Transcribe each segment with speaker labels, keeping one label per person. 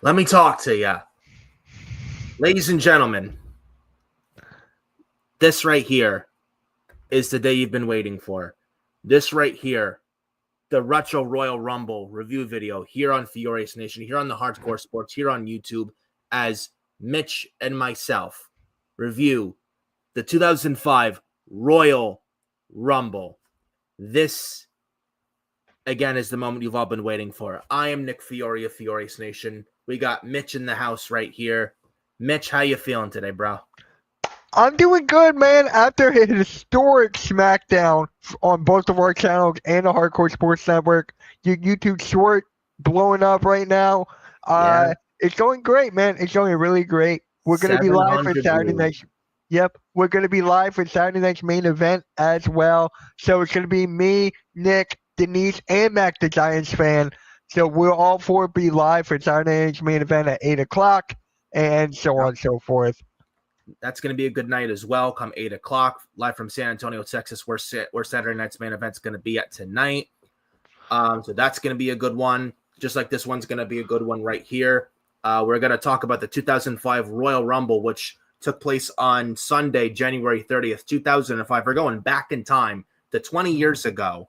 Speaker 1: Let me talk to you. Ladies and gentlemen, this right here is the day you've been waiting for. This right here, the Retro Royal Rumble review video here on Furious Nation, here on the Hardcore Sports, here on YouTube, as Mitch and myself review the 2005 Royal Rumble. This, again, is the moment you've all been waiting for. I am Nick Fiore of Furious Nation. We got Mitch in the house right here. Mitch, how you feeling today, bro?
Speaker 2: I'm doing good, man. After a historic SmackDown on both of our channels and the Hardcore Sports Network, your YouTube short blowing up right now.
Speaker 1: Yeah.
Speaker 2: It's going great, man. It's going really great. We're gonna be live for
Speaker 1: 700
Speaker 2: Saturday
Speaker 1: views.
Speaker 2: night's. Yep, we're gonna be live for Saturday night's main event as well. So it's gonna be me, Nick, Denise, and Mac the Giants fan. So we'll all four be live for Saturday night's main event at 8 o'clock, and so on and so forth.
Speaker 1: That's going to be a good night as well. Come 8 o'clock, live from San Antonio, Texas, where Saturday night's main event's going to be at tonight. So that's going to be a good one. Just like this one's going to be a good one right here. We're going to talk about the 2005 Royal Rumble, which took place on Sunday, January 30th, 2005. We're going back in time to 20 years ago.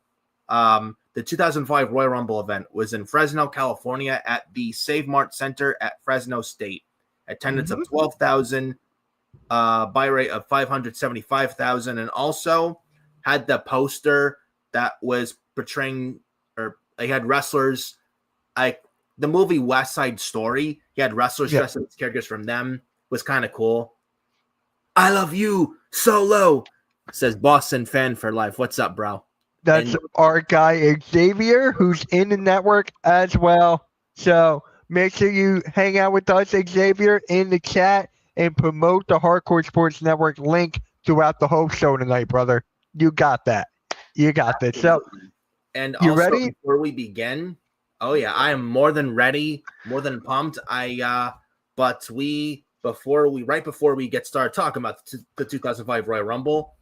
Speaker 1: The 2005 Royal Rumble event was in Fresno, California at the Save Mart Center at Fresno State. Attendance of 12,000. Buy rate of 575,000, and also had the poster that was portraying, or they had wrestlers like the movie West Side Story. He had wrestlers dressed as characters from them. Was kind of cool. I love you, Solo, says Boston fan for life. What's up, bro?
Speaker 2: That's our guy Xavier, who's in the network as well. So make sure you hang out with us, Xavier, in the chat and promote the Hardcore Sports Network link throughout the whole show tonight, brother. You got that. You got this. So,
Speaker 1: and
Speaker 2: you
Speaker 1: also,
Speaker 2: ready?
Speaker 1: before we begin, oh yeah, I am more than ready, more than pumped. But right before we get started talking about the 2005 Royal Rumble,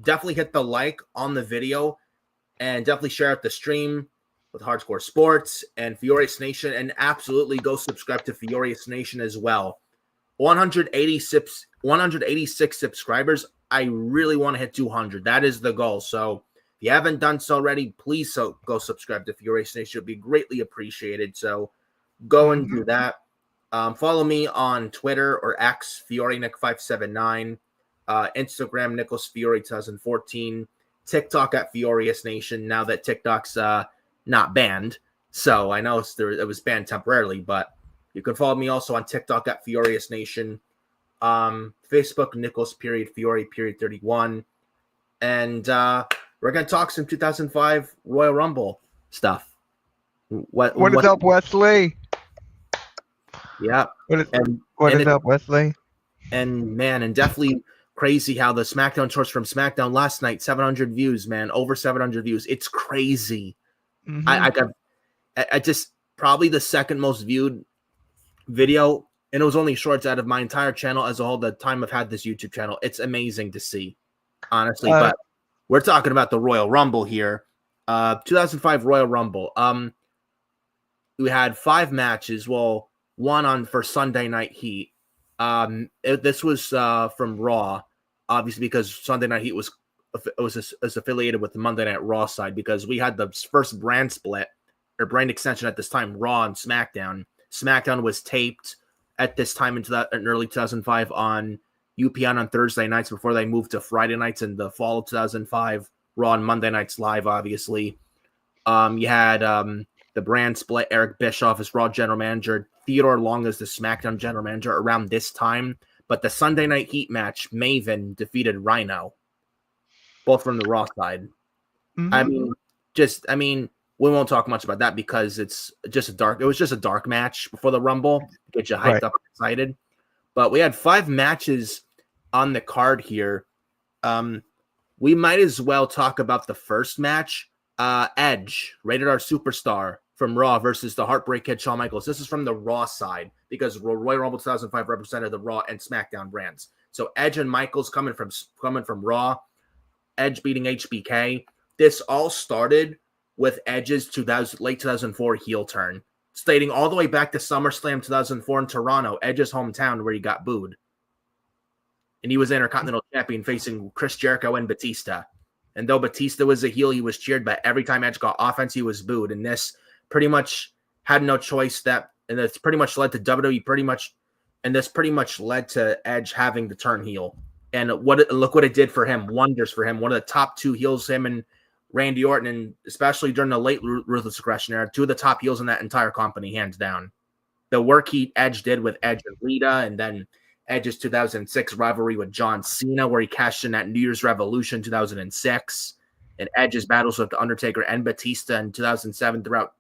Speaker 1: definitely hit the like on the video and definitely share out the stream with Hardcore Sports and Furious Nation, and absolutely go subscribe to Furious Nation as well. 186 subscribers. I really want to hit 200. That is the goal. So if you haven't done so already, please go subscribe to Furious Nation. It would be greatly appreciated. So go and do that. Follow me on Twitter or X, FioreNick579, Instagram, Nicholas Fiore 2014, TikTok at Furious Nation. Now that TikTok's not banned, so I know it was banned temporarily, but you can follow me also on TikTok at Furious Nation, Facebook Nicholas Fiore 31, and we're gonna talk some 2005 Royal Rumble stuff.
Speaker 2: What is up, Wesley?
Speaker 1: Yeah,
Speaker 2: what is up, Wesley?
Speaker 1: And man, and definitely crazy how the SmackDown shorts from SmackDown last night, 700 views, man, over 700 views. It's crazy. I just probably the second most viewed video, and it was only shorts out of my entire channel as a whole. The time I've had this YouTube channel, it's amazing to see, honestly. But we're talking about the Royal Rumble here, 2005 Royal Rumble. We had 5 matches. Well, one for Sunday Night Heat. This was from Raw, obviously, because Sunday Night Heat was affiliated with the Monday Night Raw side, because we had the first brand split or brand extension at this time, Raw and SmackDown. SmackDown was taped at this time in early 2005 on UPN on Thursday nights before they moved to Friday nights in the fall of 2005. Raw on Monday nights live, obviously. You had the brand split, Eric Bischoff as Raw general manager, Theodore Long as the SmackDown general manager around this time. But the Sunday Night Heat match, Maven defeated Rhino, both from the Raw side. I mean, we won't talk much about that because it was just a dark match before the Rumble to get you hyped up and excited. But we had 5 matches on the card here. We might as well talk about the first match. Edge, Rated R Superstar from Raw versus the Heartbreak Kid Shawn Michaels. This is from the Raw side because Royal Rumble 2005 represented the Raw and SmackDown brands. So Edge and Michaels coming from Raw. Edge beating HBK. This all started with Edge's late 2004 heel turn stating all the way back to SummerSlam 2004 in Toronto, Edge's hometown, where he got booed. And he was Intercontinental Champion facing Chris Jericho and Batista. And though Batista was a heel, he was cheered, but every time Edge got offense, he was booed. And this pretty much had no choice and it's pretty much led to WWE and this pretty much led to Edge having to turn heel. And look what it did for him. Wonders for him. One of the top 2 heels, him and Randy Orton, and especially during the late Ruthless Aggression era, 2 of the top heels in that entire company, hands down. The work Edge did with Edge and Lita, and then Edge's 2006 rivalry with John Cena, where he cashed in at New Year's Revolution 2006, and Edge's battles with The Undertaker and Batista in 2007 throughout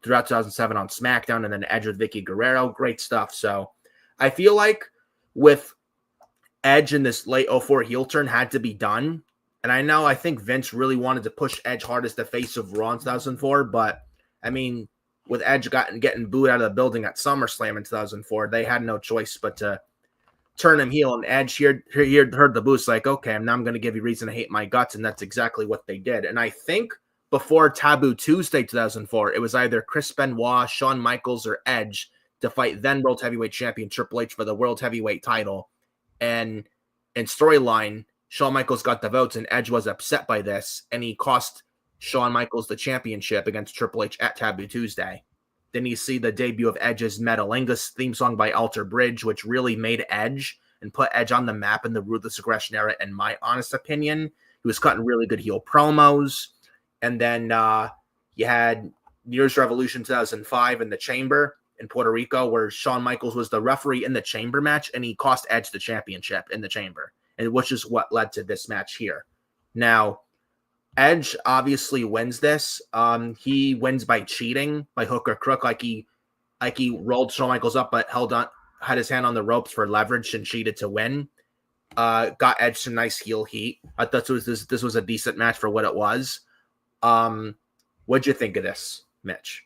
Speaker 1: 2007 on SmackDown, and then Edge with Vicky Guerrero. Great stuff. So I feel like with Edge in this late 04 heel turn had to be done. And I think Vince really wanted to push Edge hard as the face of Raw in 2004, but I mean, with Edge getting booed out of the building at SummerSlam in 2004, they had no choice but to turn him heel. And Edge heard the boost, like, okay, now I'm going to give you reason to hate my guts, and that's exactly what they did. And I think before Taboo Tuesday 2004, it was either Chris Benoit, Shawn Michaels, or Edge to fight then World Heavyweight Champion Triple H for the World Heavyweight title. And in storyline, Shawn Michaels got the votes, and Edge was upset by this, and he cost Shawn Michaels the championship against Triple H at Taboo Tuesday. Then you see the debut of Edge's Metalingus theme song by Alter Bridge, which really made Edge and put Edge on the map in the Ruthless Aggression era, in my honest opinion. He was cutting really good heel promos. And then you had New Year's Revolution 2005 in the Chamber in Puerto Rico, where Shawn Michaels was the referee in the Chamber match, and he cost Edge the championship in the Chamber, and which is what led to this match here. Now, Edge obviously wins this. He wins by cheating, by hook or crook, like he rolled Shawn Michaels up, but had his hand on the ropes for leverage and cheated to win. Got Edge some nice heel heat. I thought this was a decent match for what it was. What'd you think of this, Mitch?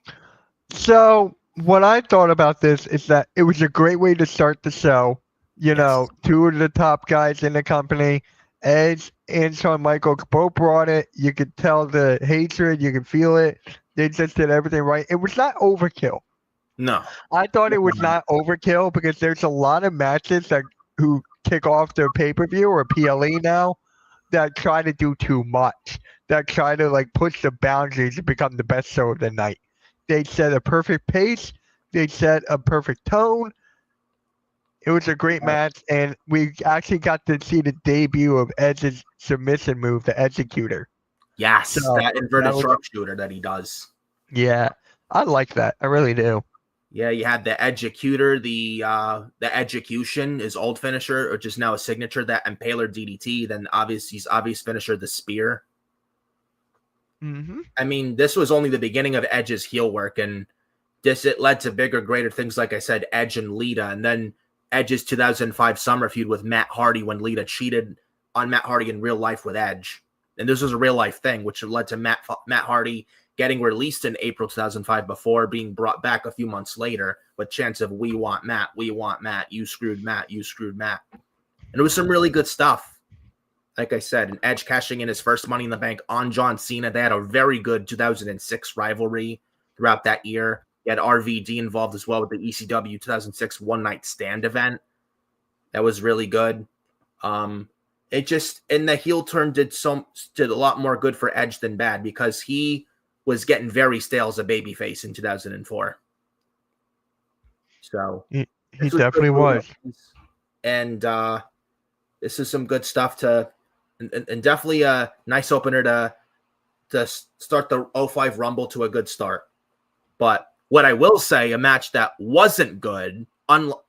Speaker 2: So what I thought about this is that it was a great way to start the show. You know, 2 of the top guys in the company, Edge and Shawn Michaels, both brought it. You could tell the hatred. You could feel it. They just did everything right. It was not overkill.
Speaker 1: No.
Speaker 2: I thought it was not overkill because there's a lot of matches who kick off their pay-per-view or PLE now that try to do too much, that try to like push the boundaries to become the best show of the night. They set a perfect pace. They set a perfect tone. It was a great match, and we actually got to see the debut of Edge's submission move, the Executor.
Speaker 1: Yes, so, that inverted sharpshooter that he does.
Speaker 2: Yeah, I like that. I really do.
Speaker 1: Yeah, you had the Executor, the Execution, his old finisher, which is now a signature, that Impaler DDT, then his obvious finisher, the Spear.
Speaker 2: Mm-hmm.
Speaker 1: I mean, this was only the beginning of Edge's heel work, and it led to bigger, greater things, like I said, Edge and Lita, and then Edge's 2005 summer feud with Matt Hardy when Lita cheated on Matt Hardy in real life with Edge. And this was a real life thing, which led to Matt Hardy getting released in April 2005 before being brought back a few months later with chants of "We want Matt, you screwed Matt, you screwed Matt." And it was some really good stuff. Like I said, and Edge cashing in his first Money in the Bank on John Cena. They had a very good 2006 rivalry throughout that year. You had RVD involved as well with the ECW 2006 One Night Stand event. That was really good. It just, in the heel turn, did a lot more good for Edge than bad, because he was getting very stale as a babyface in 2004. So
Speaker 2: he definitely was.
Speaker 1: And this is some good stuff and definitely a nice opener to start the 05 Rumble to a good start. But what I will say, a match that wasn't good,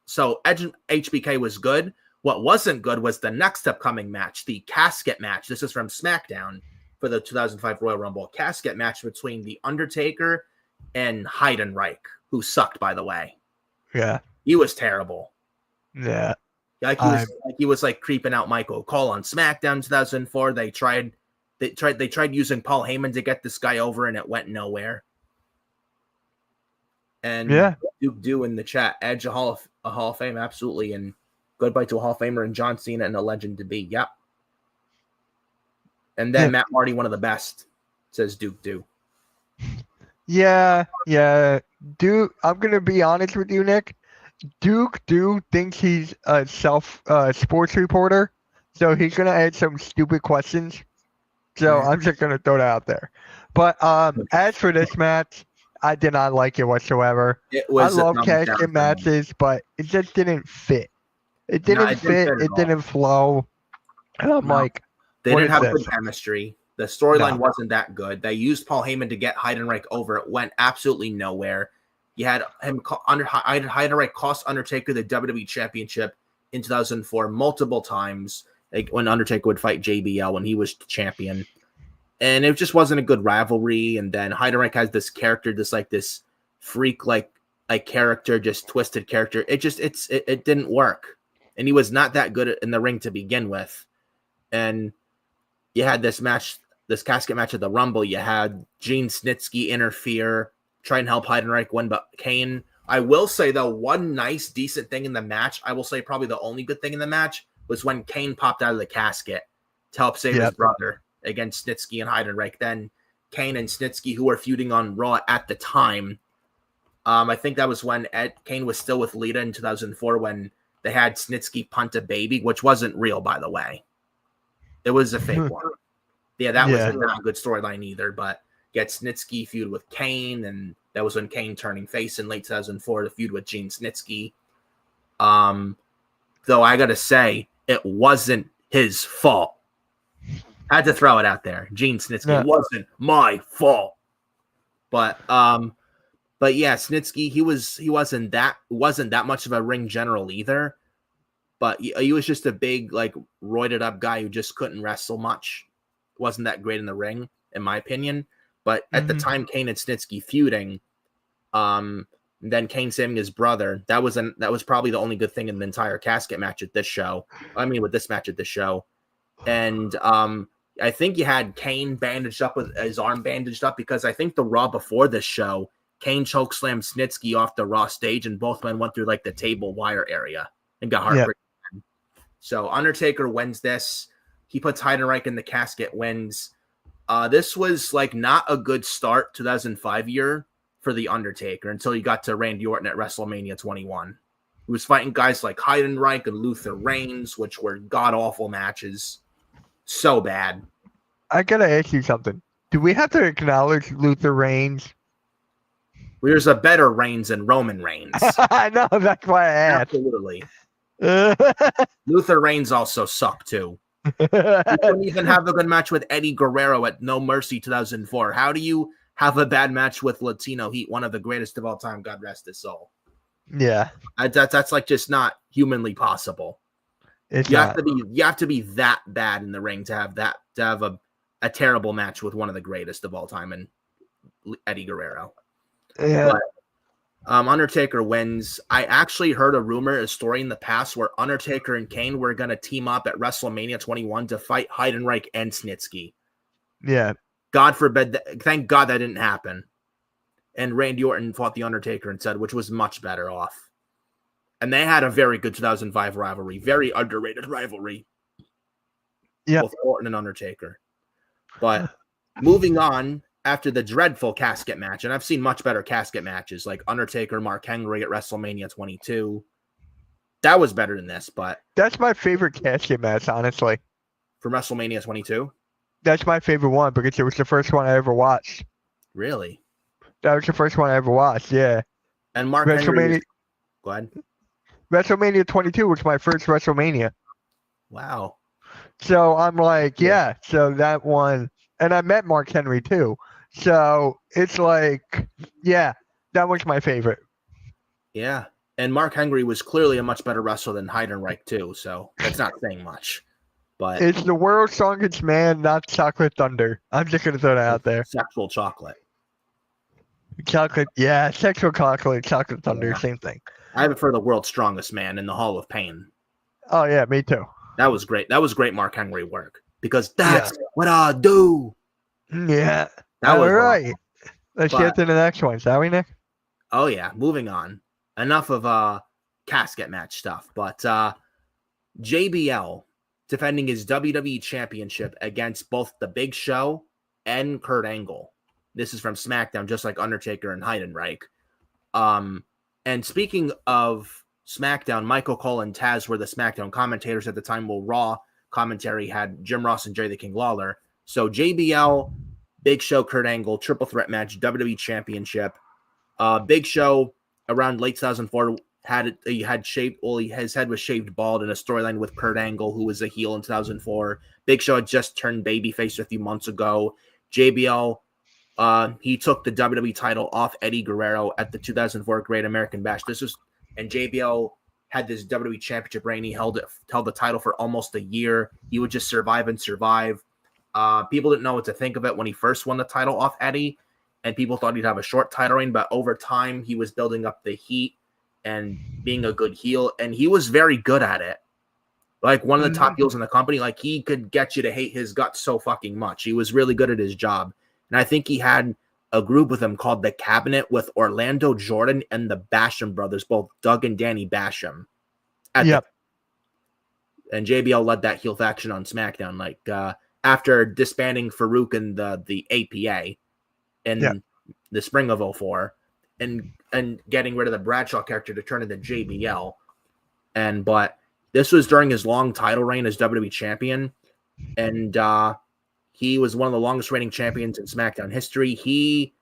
Speaker 1: so Edge and HBK was good. What wasn't good was the next upcoming match, the casket match. This is from SmackDown for the 2005 Royal Rumble. Casket match between The Undertaker and Heidenreich, who sucked, by the way.
Speaker 2: Yeah.
Speaker 1: He was terrible.
Speaker 2: Yeah.
Speaker 1: He was creeping out Michael Cole on SmackDown 2004. They tried using Paul Heyman to get this guy over, and it went nowhere. And Duke Do in the chat, Edge a Hall of Fame, absolutely, and goodbye to a Hall of Famer and John Cena and a legend to be. Yep. And then Matt Hardy, one of the best, says Duke Do.
Speaker 2: Yeah, yeah. Duke, I'm gonna be honest with you, Nick. Duke thinks he's a sports reporter, so he's gonna ask some stupid questions. So I'm just gonna throw that out there. But as for this match, I did not like it whatsoever.
Speaker 1: It
Speaker 2: I
Speaker 1: was a
Speaker 2: love
Speaker 1: thumbs down
Speaker 2: casket
Speaker 1: for me.
Speaker 2: matches, but it just didn't fit. It
Speaker 1: No,
Speaker 2: didn't
Speaker 1: it didn't
Speaker 2: fit.
Speaker 1: fit at
Speaker 2: It
Speaker 1: all.
Speaker 2: didn't flow. And I'm
Speaker 1: No,
Speaker 2: like,
Speaker 1: they
Speaker 2: what
Speaker 1: didn't
Speaker 2: is
Speaker 1: have
Speaker 2: this?
Speaker 1: good chemistry. The storyline
Speaker 2: No.
Speaker 1: wasn't that good. They used Paul Heyman to get Heidenreich over. It went absolutely nowhere. You had him Heidenreich cost Undertaker the WWE Championship in 2004 multiple times, like when Undertaker would fight JBL when he was champion, and it just wasn't a good rivalry. And then Heidenreich has this character, this freak like character, just twisted character. It didn't work, and he was not that good in the ring to begin with. And you had this casket match at the Rumble. You had Gene Snitsky interfere, try and help Heidenreich win, but Kane. I will say, though, one nice, decent thing in the match, I will say probably the only good thing in the match, was when Kane popped out of the casket to help save his brother against Snitsky and Heidenreich. Then Kane and Snitsky, who were feuding on Raw at the time, I think that was when Kane was still with Lita in 2004 when they had Snitsky punt a baby, which wasn't real, by the way. It was a fake one. Yeah, that was not a good storyline either, but get Snitsky feud with Kane, and that was when Kane turning face in late 2004 to feud with Gene Snitsky. Though I gotta say, it wasn't his fault. I had to throw it out there. Gene Snitsky, it wasn't my fault. But yeah, Snitsky, he wasn't that much of a ring general either. But he was just a big, like, roided up guy who just couldn't wrestle much. Wasn't that great in the ring, in my opinion. But at the time, Kane and Snitsky feuding, then Kane saving his brother, that was probably the only good thing in the entire casket match at this show. I mean, with this match at this show. And I think you had Kane bandaged up with his arm bandaged up because I think the Raw before this show, Kane chokeslammed Snitsky off the Raw stage and both men went through like the table wire area and got heartbreaking. Yeah. So Undertaker wins this. He puts Heidenreich in the casket, wins. This was like not a good start 2005 year for the Undertaker until he got to Randy Orton at WrestleMania 21. He was fighting guys like Heidenreich and Luther Reigns, which were god-awful matches. So bad.
Speaker 2: I gotta ask you something. Do we have to acknowledge Luther Reigns?
Speaker 1: There's a better Reigns than Roman Reigns.
Speaker 2: I know, that's why I asked.
Speaker 1: Absolutely. Luther Reigns also sucked too. You couldn't even have a good match with Eddie Guerrero at No Mercy 2004. How do you have a bad match with Latino Heat, one of the greatest of all time, God rest his soul?
Speaker 2: Yeah.
Speaker 1: That's like just not humanly possible. You have to be that bad in the ring to have a terrible match with one of the greatest of all time and Eddie Guerrero.
Speaker 2: Yeah.
Speaker 1: But, Undertaker wins. I actually heard a story in the past where Undertaker and Kane were going to team up at WrestleMania 21 to fight Heidenreich and Snitsky.
Speaker 2: Yeah.
Speaker 1: God forbid. Thank God that didn't happen. And Randy Orton fought The Undertaker instead, which was much better off. And they had a very good 2005 rivalry, very underrated rivalry.
Speaker 2: Yeah.
Speaker 1: Both Orton and Undertaker. But moving on, after the dreadful casket match, and I've seen much better casket matches like Undertaker, Mark Henry at WrestleMania 22. That was better than this, but
Speaker 2: that's my favorite casket match, honestly.
Speaker 1: From WrestleMania 22?
Speaker 2: That's my favorite one because it was the first one I ever watched.
Speaker 1: Really?
Speaker 2: That was the first one I ever watched, yeah.
Speaker 1: And Mark Henry. Go ahead.
Speaker 2: WrestleMania 22 was my first WrestleMania.
Speaker 1: Wow.
Speaker 2: So I'm like, yeah, so that one, and I met Mark Henry too. So it's like, yeah, that was my favorite.
Speaker 1: Yeah. And Mark Henry was clearly a much better wrestler than Heidenreich too, so that's not saying much. But
Speaker 2: it's the world's strongest man, not Chocolate Thunder. I'm just gonna throw that out there.
Speaker 1: Sexual chocolate.
Speaker 2: Chocolate, yeah, sexual chocolate Thunder, same thing.
Speaker 1: I prefer the world's strongest man in the Hall of Pain.
Speaker 2: Oh yeah, me too.
Speaker 1: That was great. That was great Mark Henry work because that's what I do.
Speaker 2: Yeah.
Speaker 1: That was
Speaker 2: right. Let's get to the next one, shall we, Nick?
Speaker 1: Oh yeah, moving on. Enough of casket match stuff, but JBL defending his WWE championship against both The Big Show and Kurt Angle. this is from SmackDown, just like Undertaker and Heidenreich. And speaking of SmackDown, Michael Cole and Taz were the SmackDown commentators at the time, while Raw commentary had Jim Ross and Jerry the King Lawler. So JBL, Big Show, Kurt Angle, triple threat match, WWE Championship. Big Show around late 2004 his head was shaved bald in a storyline with Kurt Angle, who was a heel in 2004. Big Show had just turned babyface a few months ago. JBL, he took the WWE title off Eddie Guerrero at the 2004 Great American Bash. And JBL had this WWE Championship reign. He held the title for almost a year. He would just survive and survive. People didn't know what to think of it when he first won the title off Eddie, and people thought he'd have a short title reign, but over time he was building up the heat and being a good heel, and he was very good at it. Like one of the top heels in the company, like he could get you to hate his guts so fucking much. He was really good at his job. And I think he had a group with him called The Cabinet with Orlando Jordan and the Basham brothers, both Doug and Danny Basham.
Speaker 2: Yep.
Speaker 1: And JBL led that heel faction on SmackDown, like after disbanding Farouk and the APA in the spring of 2004 and getting rid of the Bradshaw character to turn into JBL. But this was during his long title reign as WWE champion. And he was one of the longest reigning champions in SmackDown history. He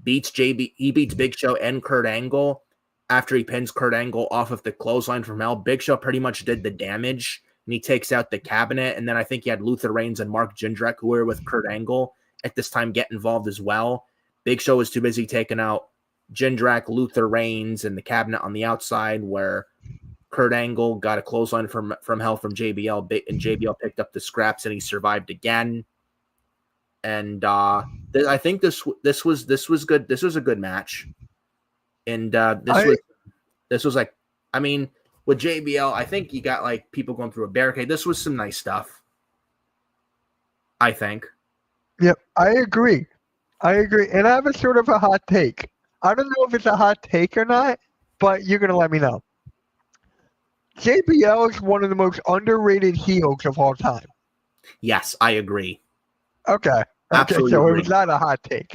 Speaker 1: beats Big Show and Kurt Angle after he pins Kurt Angle off of the clothesline from hell. Big Show pretty much did the damage, and he takes out the Cabinet. And then I think he had Luther Reigns and Mark Jindrak, who were with Kurt Angle at this time, get involved as well. Big Show was too busy taking out Jindrak, Luther Reigns, and the Cabinet on the outside, where Kurt Angle got a clothesline from hell from JBL, and JBL picked up the scraps, and he survived again. And I think this was good. This was a good match, and this was like, I mean, with JBL, I think you got like people going through a barricade. This was some nice stuff, I think.
Speaker 2: Yep, I agree, and I have a sort of a hot take. I don't know if it's a hot take or not, but you're gonna let me know. JBL is one of the most underrated heels of all time.
Speaker 1: Yes, I agree.
Speaker 2: Okay.
Speaker 1: Absolutely
Speaker 2: So
Speaker 1: agree.
Speaker 2: it was not a hot take.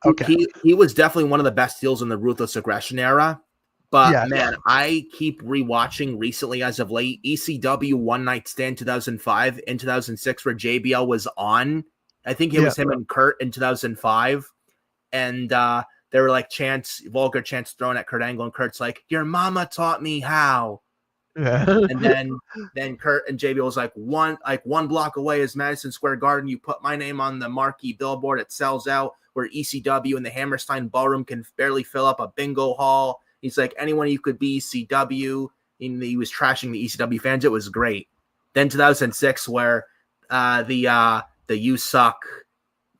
Speaker 2: Okay.
Speaker 1: He was definitely one of the best heels in the Ruthless Aggression era. But
Speaker 2: Yes.
Speaker 1: man, I keep rewatching recently as of late ECW One Night Stand 2005 and 2006, where JBL was on. I think it was him and Kurt in 2005. And there were like vulgar chants thrown at Kurt Angle, and Kurt's like, "Your mama taught me how."
Speaker 2: Yeah.
Speaker 1: And then Kurt and JBL was like, one block away is Madison Square Garden. You put my name on the marquee billboard, it sells out. Where ECW and the Hammerstein Ballroom can barely fill up a bingo hall. He's like, anyone you could be ECW. And he was trashing the ECW fans. It was great. Then 2006, where the "you suck,"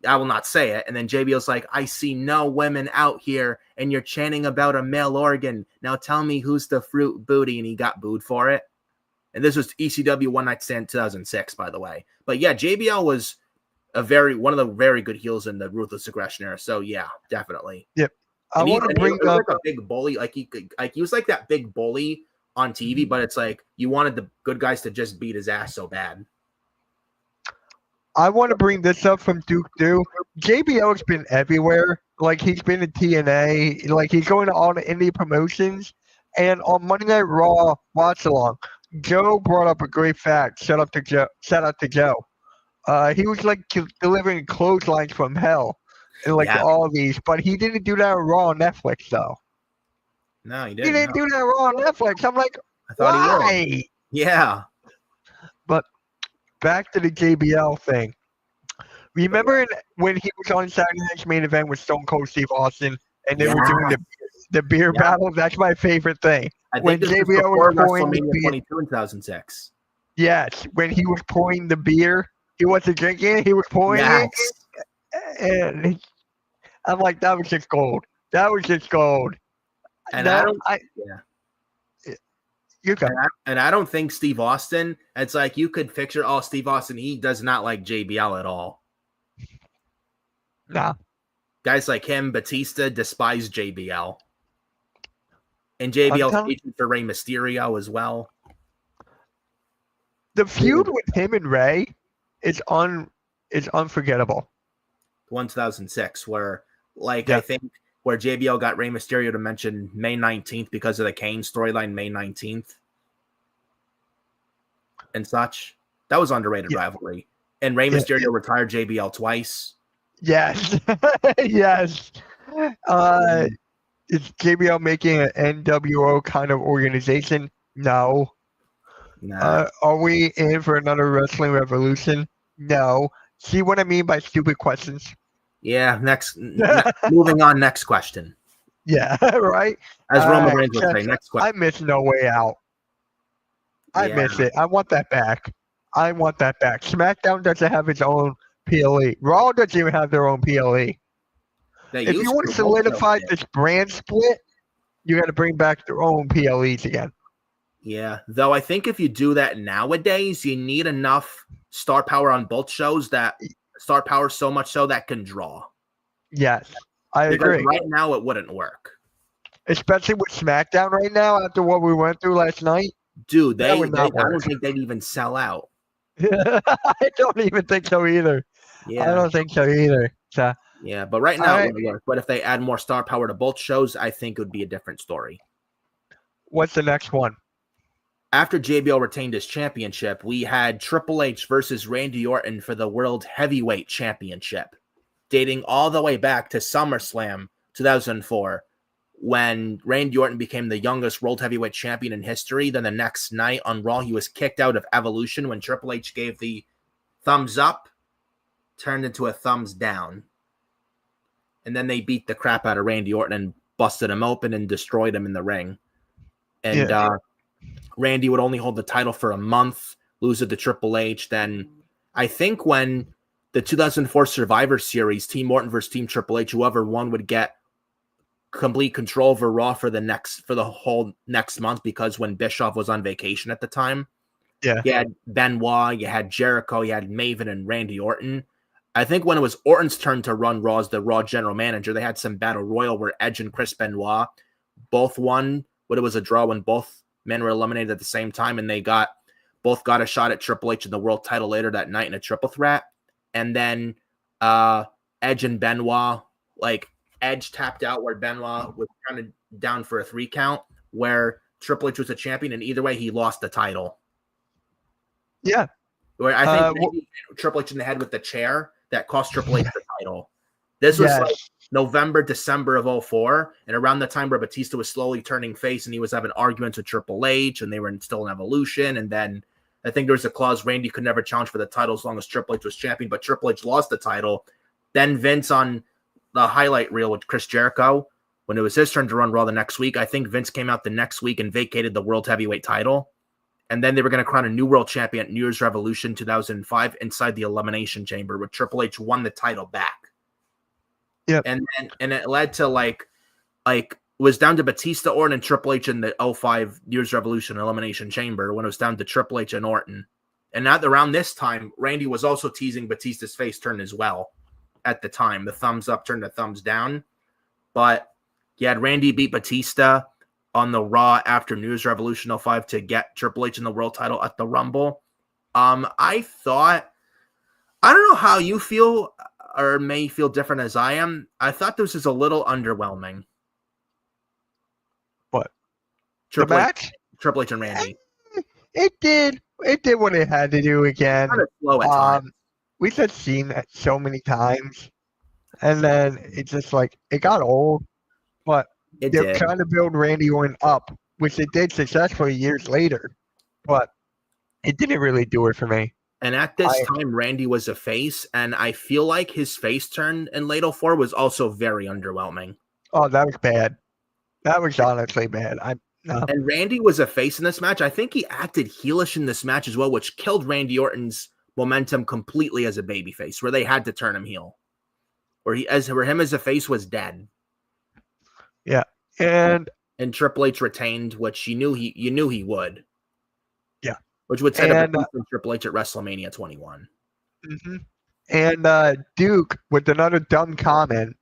Speaker 1: I will not say it. And then JBL's like, "I see no women out here, and you're chanting about a male organ. Now tell me who's the fruit booty," and he got booed for it. And this was ECW One Night Stand 2006, by the way. But yeah, JBL was one of the very good heels in the Ruthless Aggression era. So yeah, definitely.
Speaker 2: Yep. I want to bring up
Speaker 1: like a big bully. He was like that big bully on TV, but it's like you wanted the good guys to just beat his ass so bad.
Speaker 2: I want to bring this up from Duke Dew. JBL's been everywhere. Like, he's been in TNA. Like, he's going to all the indie promotions. And on Monday Night Raw watch along, Joe brought up a great fact. Shout out to Joe. He was like delivering clotheslines from hell in all of these, but he didn't do that on Raw on Netflix though.
Speaker 1: No, he didn't.
Speaker 2: He didn't do that Raw on Netflix. I'm like,
Speaker 1: I thought
Speaker 2: why?
Speaker 1: He would. Yeah.
Speaker 2: But back to the JBL thing. Remember when he was on Saturday Night's Main Event with Stone Cold Steve Austin, and they were doing the beer battle? That's my favorite thing.
Speaker 1: I think this JBL was WrestleMania 22 in 2006.
Speaker 2: Yes, when he was pouring the beer, he wasn't drinking. He was pouring it, and I'm like, that was just gold. That was just gold.
Speaker 1: And I don't think Steve Austin. It's like you could picture, Steve Austin. He does not like JBL at all.
Speaker 2: Nah.
Speaker 1: Guys like him, Batista, despise JBL. And JBL's agent for Rey Mysterio as well.
Speaker 2: The feud with him and Rey is unforgettable.
Speaker 1: one 2006, where I
Speaker 2: Yeah.
Speaker 1: think where JBL got Rey Mysterio to mention May 19th because of the Kane storyline, May 19th and such. That was underrated rivalry. And Rey Mysterio retired JBL twice.
Speaker 2: Yes. Yes. Is JBL making an NWO kind of organization? No.
Speaker 1: Nah.
Speaker 2: Are we in for another wrestling revolution? No. See what I mean by stupid questions?
Speaker 1: Yeah, moving on, next question.
Speaker 2: Yeah, right?
Speaker 1: As Roman Reigns would say, next question.
Speaker 2: I miss No Way Out. I miss it. I want that back. SmackDown doesn't have its own PLE. Raw doesn't even have their own PLE. If you want to solidify this brand split, you got to bring back their own PLEs again.
Speaker 1: Yeah, though I think if you do that nowadays, you need enough star power on both shows that star power so much so that can draw.
Speaker 2: Yes, I agree.
Speaker 1: Right now, it wouldn't work.
Speaker 2: Especially with SmackDown right now after what we went through last night.
Speaker 1: Dude, I don't think they'd even sell out.
Speaker 2: I don't even think so either. Yeah. I don't think so either. So,
Speaker 1: yeah, but right now it wouldn't work. But if they add more star power to both shows, I think it would be a different story.
Speaker 2: What's the next one?
Speaker 1: After JBL retained his championship, we had Triple H versus Randy Orton for the World Heavyweight Championship, dating all the way back to SummerSlam 2004, when Randy Orton became the youngest World Heavyweight Champion in history. Then the next night on Raw, he was kicked out of Evolution when Triple H gave the thumbs up, turned into a thumbs down. And then they beat the crap out of Randy Orton and busted him open and destroyed him in the ring. And Randy would only hold the title for a month, lose it to Triple H. Then I think when the 2004 Survivor Series, Team Orton versus Team Triple H, whoever won would get complete control over Raw for the whole next month, because when Bischoff was on vacation at the time, you had Benoit, you had Jericho, you had Maven and Randy Orton. I think when it was Orton's turn to run Raw as the Raw general manager, they had some battle royal where Edge and Chris Benoit both won, but it was a draw when both men were eliminated at the same time, and they both got a shot at Triple H in the world title later that night in a triple threat. And then Edge and Benoit, Edge tapped out where Benoit was kind of down for a 3 count, where Triple H was a champion, and either way, he lost the title.
Speaker 2: Yeah.
Speaker 1: Where I think Triple H in the head with the chair that cost Triple H the title. This was November, December of 2004, and around the time where Batista was slowly turning face and he was having arguments with Triple H, and they were still in Evolution. And then I think there was a clause Randy could never challenge for the title as long as Triple H was champion, but Triple H lost the title. Then Vince on the highlight reel with Chris Jericho, when it was his turn to run Raw the next week, I think Vince came out the next week and vacated the World Heavyweight title. And then they were going to crown a new world champion at New Year's Revolution 2005 inside the Elimination Chamber, where Triple H won the title back.
Speaker 2: Yep.
Speaker 1: And it led to it was down to Batista, Orton, and Triple H in the 2005 New Year's Revolution Elimination Chamber, when it was down to Triple H and Orton. And around this time, Randy was also teasing Batista's face turn as well. At the time, the thumbs up turned to thumbs down. But you had Randy beat Batista on the Raw after New Year's Revolution 05 to get Triple H in the world title at the Rumble. I don't know how you feel or may feel different as I am. I thought this was a little underwhelming.
Speaker 2: What?
Speaker 1: Triple H and Randy.
Speaker 2: It did what it had to do again.
Speaker 1: Kind of slow at times.
Speaker 2: We've just seen that so many times. And then it's just it got old. But they're trying to build Randy Orton up, which it did successfully years later. But it didn't really do it for me.
Speaker 1: And at this time, Randy was a face, and I feel like his face turn in late 04 was also very underwhelming.
Speaker 2: Oh, that was bad. That was honestly bad.
Speaker 1: And Randy was a face in this match. I think he acted heelish in this match as well, which killed Randy Orton's momentum completely as a babyface, where they had to turn him heel. Where him as a face was dead.
Speaker 2: Yeah. And
Speaker 1: Triple H retained, which you knew he would.
Speaker 2: Yeah.
Speaker 1: Which would set up Triple H at WrestleMania 21.
Speaker 2: Mm-hmm. And Duke with another dumb comment.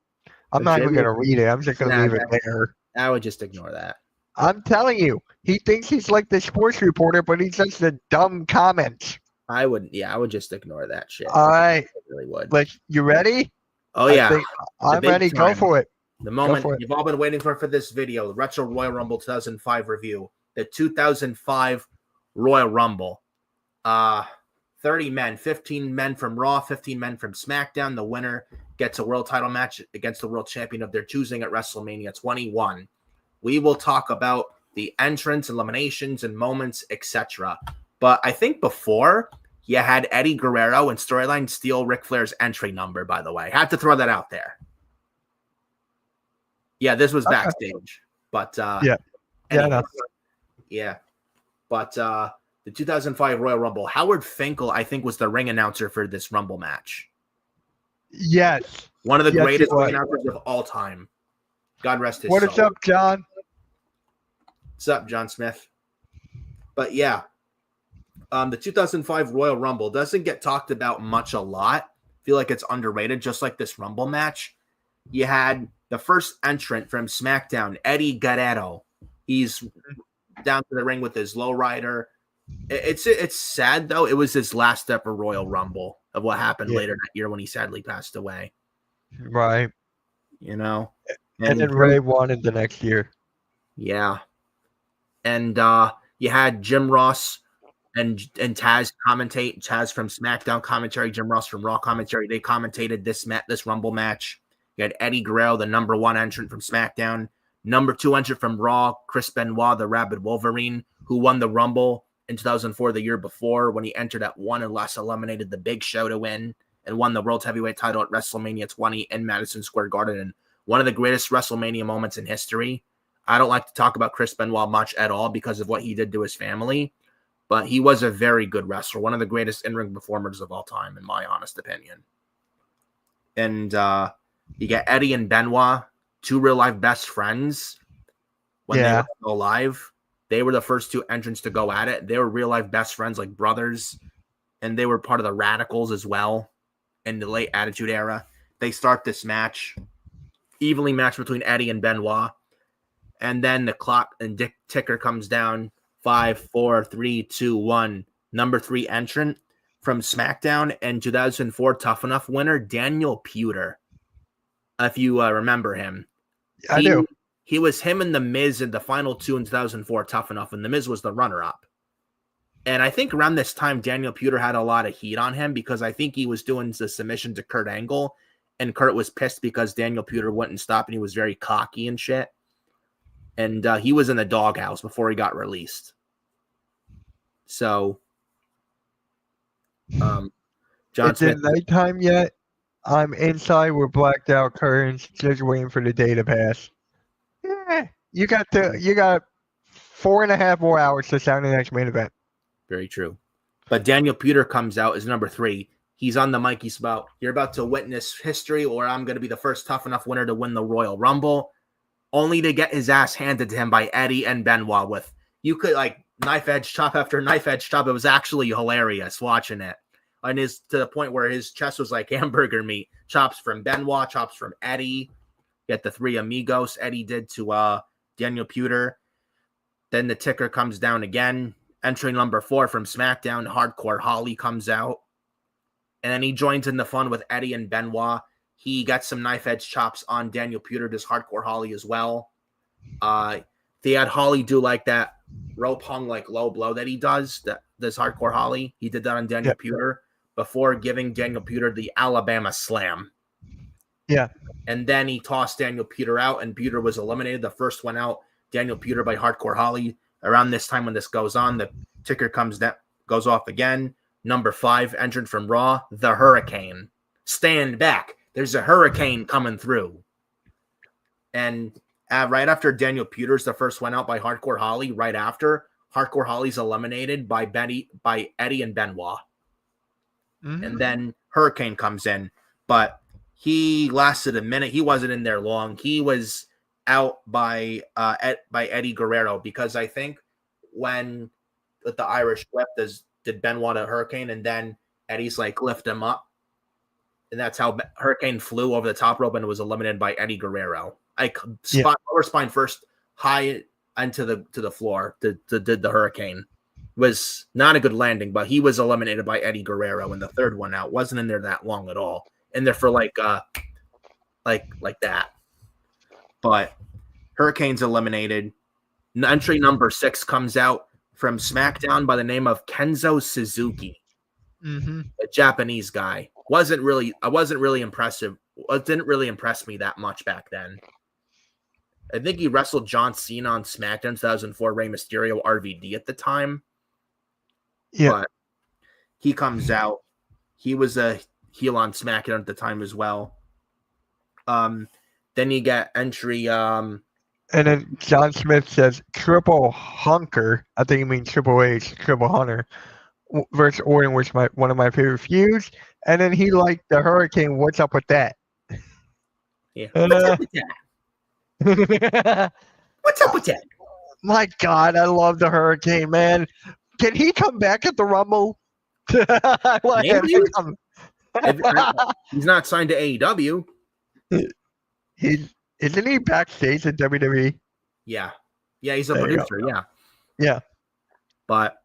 Speaker 2: I'm not even going to read it. I'm just going to leave it there.
Speaker 1: I would just ignore that.
Speaker 2: I'm telling you, he thinks he's like the sports reporter, but he says the dumb comments.
Speaker 1: I would just ignore that shit.
Speaker 2: All right.
Speaker 1: I really would.
Speaker 2: You ready?
Speaker 1: Oh,
Speaker 2: I
Speaker 1: yeah.
Speaker 2: think I'm
Speaker 1: big
Speaker 2: ready. Go
Speaker 1: time.
Speaker 2: for it.
Speaker 1: The
Speaker 2: Go
Speaker 1: moment
Speaker 2: for it.
Speaker 1: you've all been waiting for this video, the Retro Royal Rumble 2005 review. The 2005 Royal Rumble. 30 men, 15 men from Raw, 15 men from SmackDown. The winner gets a world title match against the world champion of their choosing at WrestleMania 21. We will talk about the entrance, eliminations, and moments, etc. But I think before, you had Eddie Guerrero and storyline steal Ric Flair's entry number, by the way. Had to throw that out there. Yeah, this was backstage. But
Speaker 2: Yeah.
Speaker 1: anyways, yeah. But the 2005 Royal Rumble, Howard Finkel, I think, was the ring announcer for this Rumble match.
Speaker 2: Yes.
Speaker 1: One of the greatest ring announcers of all time. God rest his soul.
Speaker 2: What is up, John?
Speaker 1: What's up, John Smith? But yeah, the 2005 Royal Rumble doesn't get talked about much a lot. I feel like it's underrated, just like this Rumble match. You had the first entrant from SmackDown, Eddie Guerrero. He's down to the ring with his lowrider. It's sad, though. It was his last ever Royal Rumble of what happened later that year when he sadly passed away.
Speaker 2: Right.
Speaker 1: You know?
Speaker 2: And then Ray won in the next year.
Speaker 1: Yeah. And you had Jim Ross and Taz commentate. Taz from SmackDown commentary, Jim Ross from Raw commentary. They commentated this Rumble match. You had Eddie Guerrero, the number 1 entrant from SmackDown. Number 2 entrant from Raw, Chris Benoit, the Rabid Wolverine, who won the Rumble in 2004, the year before, when he entered at 1 and last eliminated the Big Show to win and won the World Heavyweight title at WrestleMania 20 in Madison Square Garden. And one of the greatest WrestleMania moments in history. I don't like to talk about Chris Benoit much at all because of what he did to his family, but he was a very good wrestler, one of the greatest in-ring performers of all time, in my honest opinion. And you get Eddie and Benoit, 2 real-life best friends when they were still alive. They were the first 2 entrants to go at it. They were real-life best friends, like brothers, and they were part of the Radicals as well in the late Attitude Era. They start this match, evenly matched between Eddie and Benoit, and then the clock and ticker comes down. 5, 4, 3, 2, 1. Number 3 entrant from SmackDown and 2004 Tough Enough winner, Daniel Puder. If you remember him.
Speaker 2: I do.
Speaker 1: He was him and The Miz in the final 2 in 2004 Tough Enough, and The Miz was the runner-up. And I think around this time, Daniel Puder had a lot of heat on him because I think he was doing the submission to Kurt Angle, and Kurt was pissed because Daniel Puder wouldn't stop, and he was very cocky and shit. And he was in the doghouse before he got released. So, John
Speaker 2: it's
Speaker 1: Smith.
Speaker 2: in nighttime yet. I'm inside with blacked out curtains, just waiting for the day to pass. Yeah, you got 4.5 more hours to sound the next main event.
Speaker 1: Very true. But Daniel Puder comes out as number 3. He's on the mic. He's about, you're about to witness history, or I'm going to be the first Tough Enough winner to win the Royal Rumble, only to get his ass handed to him by Eddie and Benoit with, you could like knife edge chop after knife edge chop. It was actually hilarious watching it. And is to the point where his chest was like hamburger meat. Chops from Benoit, chops from Eddie. Get the 3 amigos Eddie did to Daniel Puder. Then the ticker comes down again. Entry number 4 from SmackDown, Hardcore Holly comes out. And then he joins in the fun with Eddie and Benoit. He got some knife edge chops on Daniel Puder, does Hardcore Holly as well. They had Holly do like that rope hung like low blow that he does, this Hardcore Holly. He did that on Daniel Puder before giving Daniel Puder the Alabama Slam.
Speaker 2: Yeah.
Speaker 1: And then he tossed Daniel Puder out, and Puder was eliminated. The first one out, Daniel Puder by Hardcore Holly. Around this time when this goes on, the ticker goes off again. Number 5 entrant from Raw, the Hurricane. Stand back. There's a hurricane coming through. And right after Daniel Puder's the first one out by Hardcore Holly, right after, Hardcore Holly's eliminated by Eddie and Benoit. Mm-hmm. And then Hurricane comes in. But he lasted a minute. He wasn't in there long. He was out by Eddie Guerrero, because I think when with the Irish whip did Benoit a Hurricane, and then Eddie's like lift him up, and that's how Hurricane flew over the top rope and was eliminated by Eddie Guerrero. Lower spine first, high into the floor. Did the Hurricane. Was not a good landing, but he was eliminated by Eddie Guerrero in the third one out. Wasn't in there that long at all. In there for like like that. But Hurricane's eliminated. Entry number 6 comes out from SmackDown by the name of Kenzo Suzuki, a Japanese guy. I wasn't really impressive. It didn't really impress me that much back then. I think he wrestled John Cena on SmackDown 2004, Rey Mysterio, RVD at the time.
Speaker 2: Yeah.
Speaker 1: But he comes out. He was a heel on SmackDown at the time as well. Then you get entry.
Speaker 2: And then John Smith says Triple Hunker. I think he means Triple H, Triple Hunter versus Orton, which one of my favorite feuds. And then he liked the Hurricane. What's up with that?
Speaker 1: Yeah. What's up with that? What's up with that?
Speaker 2: My God, I love the Hurricane, man. Can he come back at the Rumble?
Speaker 1: Maybe. He's not signed to AEW.
Speaker 2: Isn't he backstage at WWE?
Speaker 1: Yeah, he's a producer.
Speaker 2: Yeah.
Speaker 1: But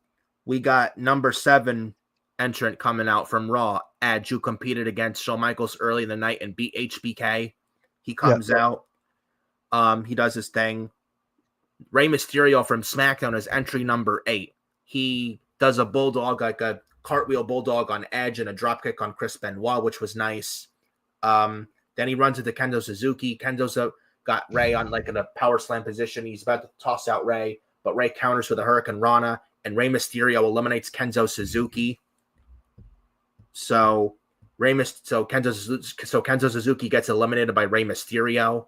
Speaker 1: we got number 7 entrant coming out from Raw, Edge, who competed against Shawn Michaels early in the night and beat HBK. He comes out. He does his thing. Rey Mysterio from SmackDown is entry number 8. He does a bulldog, like a cartwheel bulldog on Edge and a dropkick on Chris Benoit, which was nice. Then he runs into Kendo Suzuki. Kendo's got Rey on like in a power slam position. He's about to toss out Rey, but Rey counters with a Hurricane Rana, and Rey Mysterio eliminates Kenzo Suzuki. So Kenzo Suzuki gets eliminated by Rey Mysterio.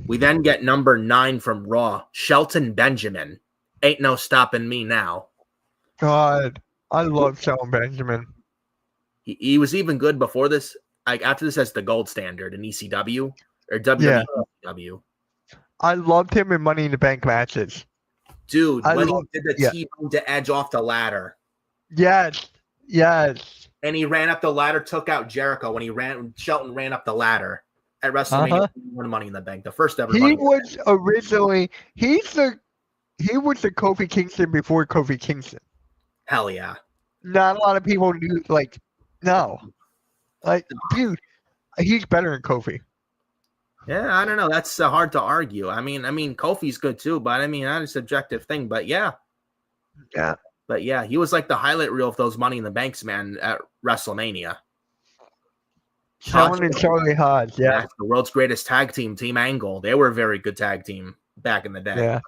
Speaker 1: We then get number 9 from Raw, Shelton Benjamin. Ain't no stopping me now.
Speaker 2: God, I love Shelton Benjamin.
Speaker 1: He was even good before this. Like after this, as the gold standard in ECW or WWE.
Speaker 2: Yeah. I loved him in Money in the Bank matches.
Speaker 1: Dude, he did the T-bone to Edge off the ladder.
Speaker 2: Yes.
Speaker 1: And he ran up the ladder, took out Jericho when Shelton ran up the ladder at WrestleMania. Won Money in the Bank, the first ever. He was
Speaker 2: originally he was the Kofi Kingston before Kofi Kingston.
Speaker 1: Hell yeah.
Speaker 2: Not a lot of people knew. Dude, he's better than Kofi.
Speaker 1: Yeah, I don't know. That's hard to argue. I mean, Kofi's good too, but I mean, not a subjective thing. But yeah. But yeah, he was like the highlight reel of those Money in the Banks, man, at WrestleMania.
Speaker 2: Shawn and Charlie Haas, yeah.
Speaker 1: The world's greatest tag team, Team Angle. They were a very good tag team back in the day.
Speaker 2: Yeah.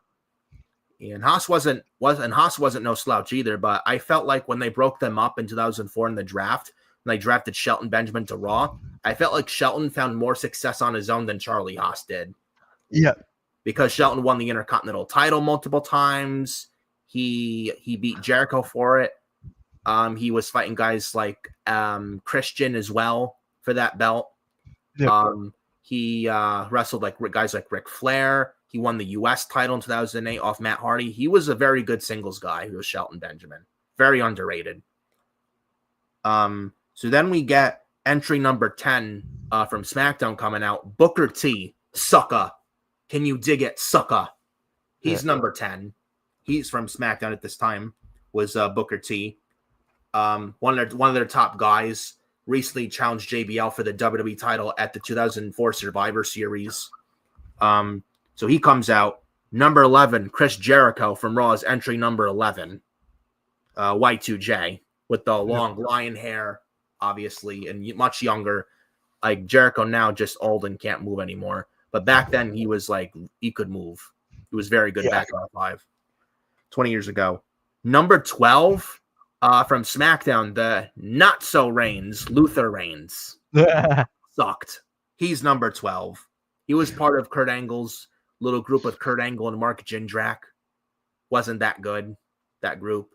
Speaker 1: And Haas wasn't no slouch either, but I felt like when they broke them up in 2004 in the draft, when they drafted Shelton Benjamin to Raw, I felt like Shelton found more success on his own than Charlie Haas did.
Speaker 2: Yeah.
Speaker 1: Because Shelton won the Intercontinental title multiple times. He beat Jericho for it. He was fighting guys like Christian as well for that belt.
Speaker 2: Yeah.
Speaker 1: He wrestled like guys like Ric Flair. He won the U.S. title in 2008 off Matt Hardy. He was a very good singles guy, who was Shelton Benjamin. Very underrated. So then we get entry number 10 from SmackDown coming out. Booker T. Sucka. Can you dig it, sucka? He's number 10. He's from SmackDown at this time. Was Booker T. One of their top guys. Recently challenged JBL for the WWE title at the 2004 Survivor Series. So he comes out. Number 11, Chris Jericho from Raw's entry number 11. Y2J with the long lion hair, obviously, and much younger. Like Jericho now, just old and can't move anymore. But back then, he was like, he could move. He was very good back in 5, 20 years ago. Number 12 from SmackDown, the not-so Reigns, Luther Reigns. Sucked. He's number 12. He was part of Kurt Angle's little group with Kurt Angle and Mark Jindrak. Wasn't that good, that group.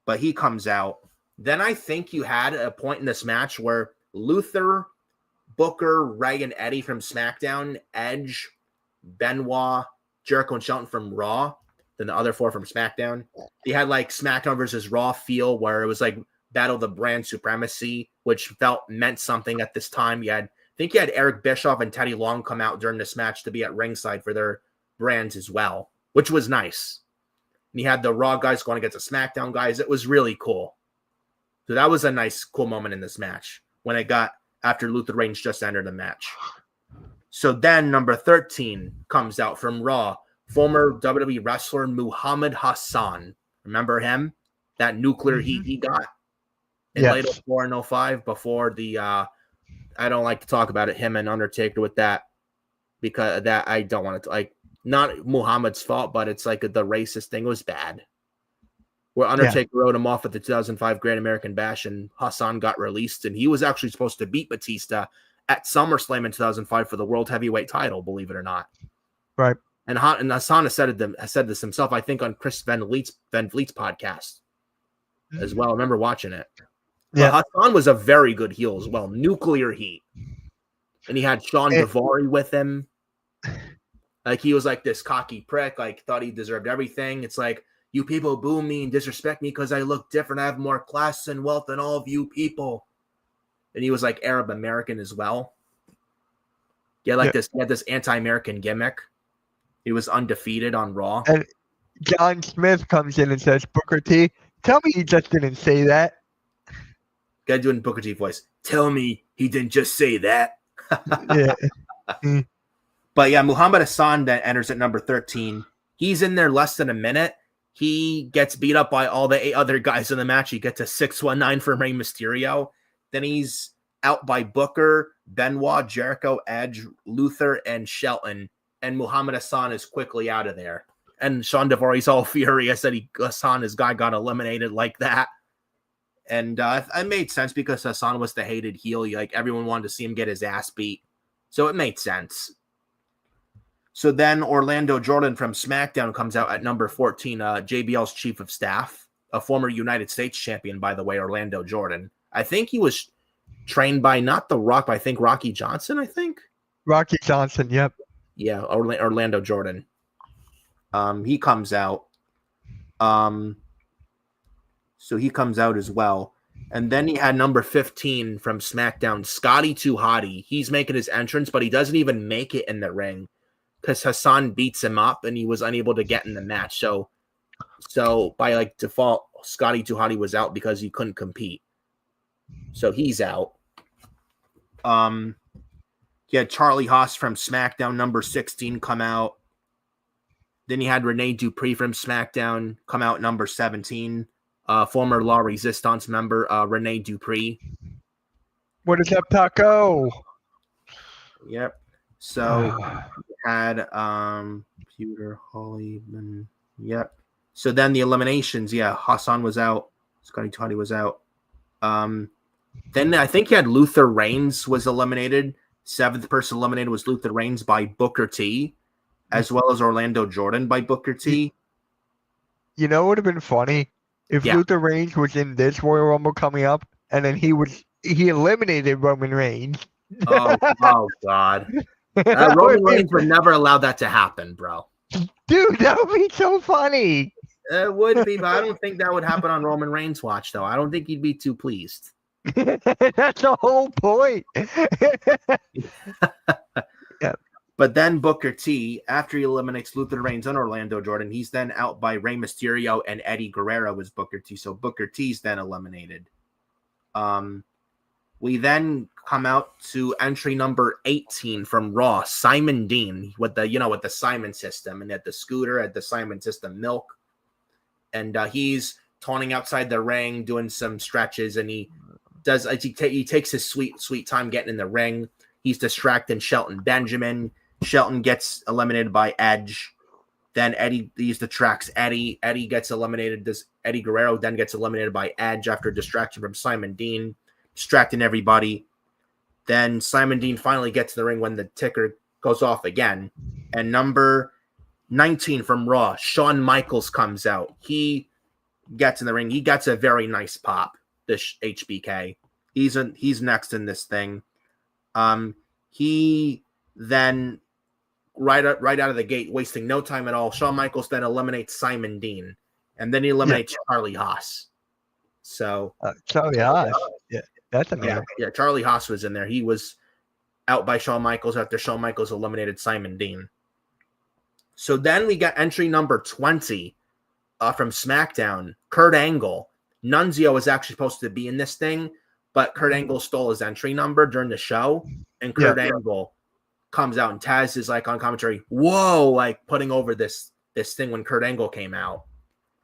Speaker 1: But he comes out. Then I think you had a point in this match where Luther, Booker, Ray, and Eddie from SmackDown, Edge, Benoit, Jericho, and Shelton from Raw, then the other 4 from SmackDown. You had like SmackDown versus Raw feel where it was like Battle of the Brand Supremacy, which meant something at this time. I think you had Eric Bischoff and Teddy Long come out during this match to be at ringside for their brands as well, which was nice. And you had the Raw guys going against the SmackDown guys. It was really cool. So that was a nice, cool moment in this match when it got after Luther Reigns just entered the match. So then number 13 comes out from Raw, former WWE wrestler Muhammad Hassan. Remember him? That nuclear heat he got in late 04 and 05 before the I don't like to talk about it, him and Undertaker with that, because that I don't want to, like, not Muhammad's fault, but it's like the racist thing was bad. Where Undertaker wrote him off at the 2005 Great American Bash, and Hassan got released, and he was actually supposed to beat Batista at SummerSlam in 2005 for the World Heavyweight title, believe it or not.
Speaker 2: Right.
Speaker 1: And Hassan has said this himself, I think, on Chris Van Vliet's podcast as well. I remember watching it. Yeah. But Hassan was a very good heel as well. Nuclear heat. And he had Sean Daivari with him. Like, he was like this cocky prick, like, thought he deserved everything. It's like, you people boo me and disrespect me because I look different. I have more class and wealth than all of you people. And he was like Arab American as well. He had this anti-American gimmick. He was undefeated on Raw.
Speaker 2: And John Smith comes in and says, Booker T, tell me he just didn't say that.
Speaker 1: Guy doing Booker T voice. Tell me he didn't just say that. Yeah. But yeah, Muhammad Hassan that enters at number 13. He's in there less than a minute. He gets beat up by all the 8 other guys in the match. He gets a 619 from Rey Mysterio. Then he's out by Booker, Benoit, Jericho, Edge, Luther, and Shelton. And Muhammad Hassan is quickly out of there. And Sean Daivari's all furious that Hassan, his guy, got eliminated like that. And it made sense because Hassan was the hated heel. Like, everyone wanted to see him get his ass beat. So it made sense. So then Orlando Jordan from SmackDown comes out at number 14, JBL's chief of staff, a former United States champion, by the way, Orlando Jordan. I think he was trained by not The Rock, but I think Rocky Johnson,
Speaker 2: Rocky Johnson, yep.
Speaker 1: Yeah, Orlando Jordan. He comes out. So he comes out as well. And then he had number 15 from SmackDown, Scotty 2 Hotty. He's making his entrance, but he doesn't even make it in the ring because Hassan beats him up and he was unable to get in the match. So by like default, Scotty 2 Hotty was out because he couldn't compete. So he's out. He had Charlie Haas from SmackDown, number 16, come out. Then he had Rene Dupree from SmackDown come out, number 17. Former La Resistance member, Rene Dupree.
Speaker 2: What is up, Taco?
Speaker 1: Yep. So we had Peter Hollyman. Yep. So then the eliminations, Hassan was out. Scotty Toddy was out. Then I think he had Luther Reigns was eliminated. 7th person eliminated was Luther Reigns by Booker T, as well as Orlando Jordan by Booker T.
Speaker 2: You know what would have been funny? If Luther Reigns was in this Royal Rumble coming up, and then he eliminated Roman Reigns.
Speaker 1: Oh God. Roman Reigns would never allow that to happen, bro.
Speaker 2: Dude, that would be so funny.
Speaker 1: It would be, but I don't think that would happen on Roman Reigns' watch, though. I don't think he'd be too pleased.
Speaker 2: That's the whole point.
Speaker 1: Yeah. But then Booker T, after he eliminates Luther Reigns and Orlando Jordan, he's then out by Rey Mysterio and Eddie Guerrero as Booker T. So Booker T's then eliminated. We then come out to entry number 18 from Raw, Simon Dean, with the Simon system, and at the scooter at the Simon system milk. And he's taunting outside the ring, doing some stretches, and he takes his sweet time getting in the ring. He's distracting Shelton Benjamin. Shelton gets eliminated by Edge. Then Eddie distracts Eddie. Eddie gets eliminated. Eddie Guerrero then gets eliminated by Edge after distraction from Simon Dean, distracting everybody. Then Simon Dean finally gets in the ring when the ticker goes off again. And number 19 from Raw, Shawn Michaels comes out. He gets in the ring. He gets a very nice pop, this HBK. He's next in this thing. He then right out of the gate, wasting no time at all, Shawn Michaels then eliminates Simon Dean, and then he eliminates Charlie Haas. So
Speaker 2: Charlie Haas, that's amazing.
Speaker 1: Yeah, Charlie Haas was in there. He was out by Shawn Michaels after Shawn Michaels eliminated Simon Dean. So then we got entry number 20 from SmackDown, Kurt Angle. Nunzio was actually supposed to be in this thing, but Kurt Angle stole his entry number during the show, and Kurt Angle comes out and Taz is like on commentary, whoa, like putting over this thing when Kurt Angle came out.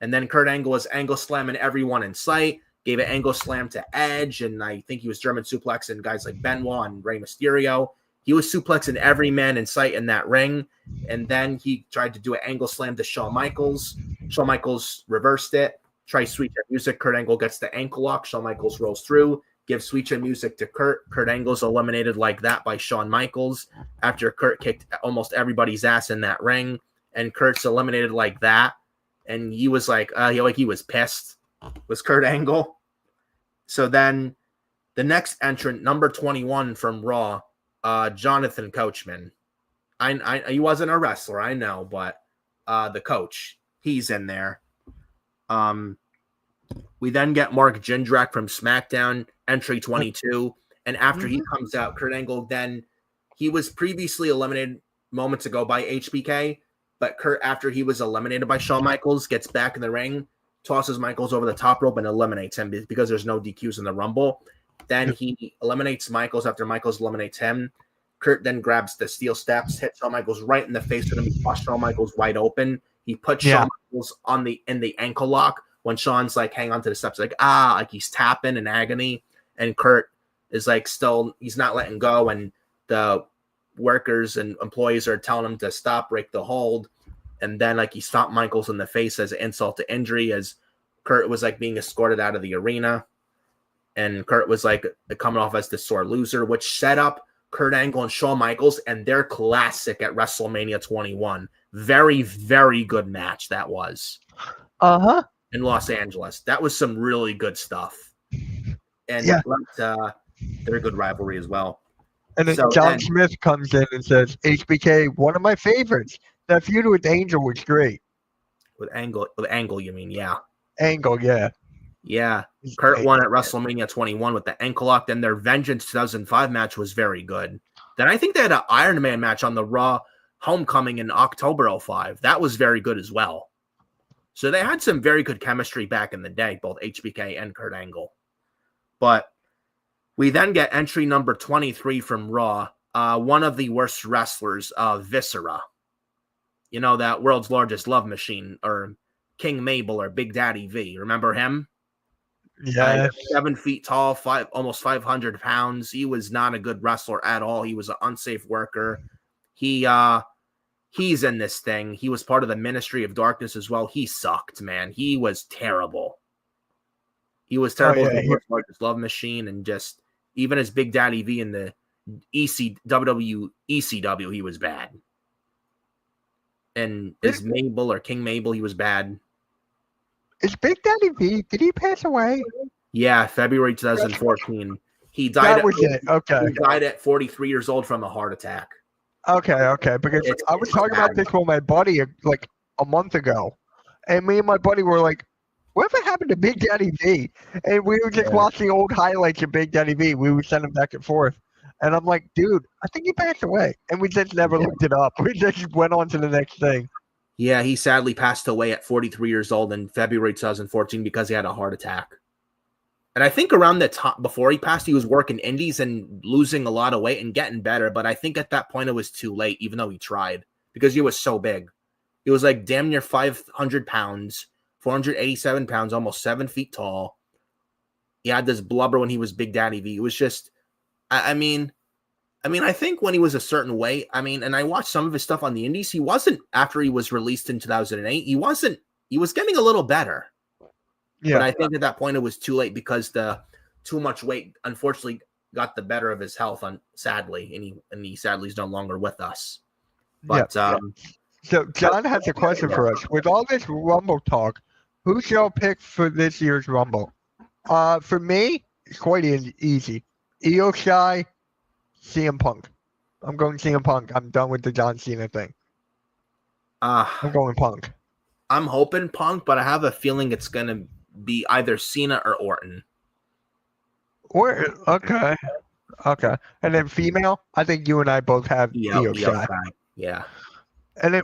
Speaker 1: And then Kurt Angle was angle slamming everyone in sight, gave an angle slam to Edge, and I think he was German suplexing guys like Benoit and Rey Mysterio. He was suplexing every man in sight in that ring, and then he tried to do an angle slam to Shawn Michaels. Shawn Michaels reversed it, tries Sweet Chin Music. Kurt Angle gets the ankle lock. Shawn Michaels rolls through, gives Sweet Chin Music to Kurt. Kurt Angle's eliminated like that by Shawn Michaels after Kurt kicked almost everybody's ass in that ring, and Kurt's eliminated like that. And he was like he was pissed, was Kurt Angle. So then the next entrant, number 21 from Raw, Jonathan Coachman. He wasn't a wrestler, I know, but the coach, he's in there. We then get Mark Jindrak from SmackDown, entry 22. And after he comes out, Kurt Angle, then he was previously eliminated moments ago by HBK. But Kurt, after he was eliminated by Shawn Michaels, gets back in the ring, tosses Michaels over the top rope, and eliminates him because there's no DQs in the Rumble. Then he eliminates Michaels after Michaels eliminates him. Kurt then grabs the steel steps, hits Shawn Michaels right in the face with him. He pushed Shawn Michaels wide open. He puts Shawn Michaels in the ankle lock when Shawn's like, hang on to the steps, like he's tapping in agony. And Kurt is like he's not letting go. And the workers and employees are telling him to stop, break the hold. And then like he stopped Michaels in the face as an insult to injury as Kurt was like being escorted out of the arena. And Kurt was like coming off as the sore loser, which set up Kurt Angle and Shawn Michaels and their classic at WrestleMania 21. Very, very good match that was. In Los Angeles. That was some really good stuff. And they're a good rivalry as well.
Speaker 2: And then John Smith comes in and says, HBK, one of my favorites. That feud with Angel was great.
Speaker 1: With Angle, you mean? Yeah.
Speaker 2: Angle, yeah.
Speaker 1: Yeah. Kurt won at WrestleMania 21 with the ankle lock. Then their Vengeance 2005 match was very good. Then I think they had an Iron Man match on the Raw Homecoming in October 05. That was very good as well. So they had some very good chemistry back in the day, both HBK and Kurt Angle. But we then get entry number 23 from Raw, one of the worst wrestlers, Viscera. You know, that world's largest love machine, or King Mabel, or Big Daddy V. Remember him?
Speaker 2: Yeah.
Speaker 1: 7 feet tall, almost 500 pounds. He was not a good wrestler at all. He was an unsafe worker. He's in this thing. He was part of the Ministry of Darkness as well. He sucked, man. He was terrible. He was terrible as the world's largest love machine, and just even as Big Daddy V in the WWE ECW, he was bad. And as Mabel or King Mabel, he was bad.
Speaker 2: Is Big Daddy V, did he pass away?
Speaker 1: Yeah, February 2014. He died.
Speaker 2: Okay.
Speaker 1: He died at 43 years old from a heart attack.
Speaker 2: Okay. Because I was talking about this with my buddy like a month ago, and me and my buddy were like, "Whatever happened to Big Daddy V?" And we were just watching old highlights of Big Daddy V. We would send them back and forth, and I'm like, "Dude, I think he passed away," and we just never looked it up. We just went on to the next thing.
Speaker 1: Yeah, he sadly passed away at 43 years old in February 2014 because he had a heart attack. And I think around the time before he passed, he was working indies and losing a lot of weight and getting better. But I think at that point it was too late, even though he tried, because he was so big. He was like damn near 500 pounds, 487 pounds, almost 7 feet tall. He had this blubber when he was Big Daddy V. It was just, I mean, I think when he was a certain weight, and I watched some of his stuff on the indies, he wasn't, after he was released in 2008, he was getting a little better. Yeah. But I think at that point it was too late because the too much weight, unfortunately, got the better of his health, sadly, and he sadly is no longer with us. But
Speaker 2: so John has a question for us. With all this Rumble talk, who shall pick for this year's Rumble? For me, it's quite easy. Io Shirai, CM Punk. I'm going CM Punk. I'm done with the John Cena thing. I'm going Punk.
Speaker 1: I'm hoping Punk, but I have a feeling it's going to be either Cena or Orton.
Speaker 2: Okay. And then female, I think you and I both have Io Shirai.
Speaker 1: Yeah.
Speaker 2: And then,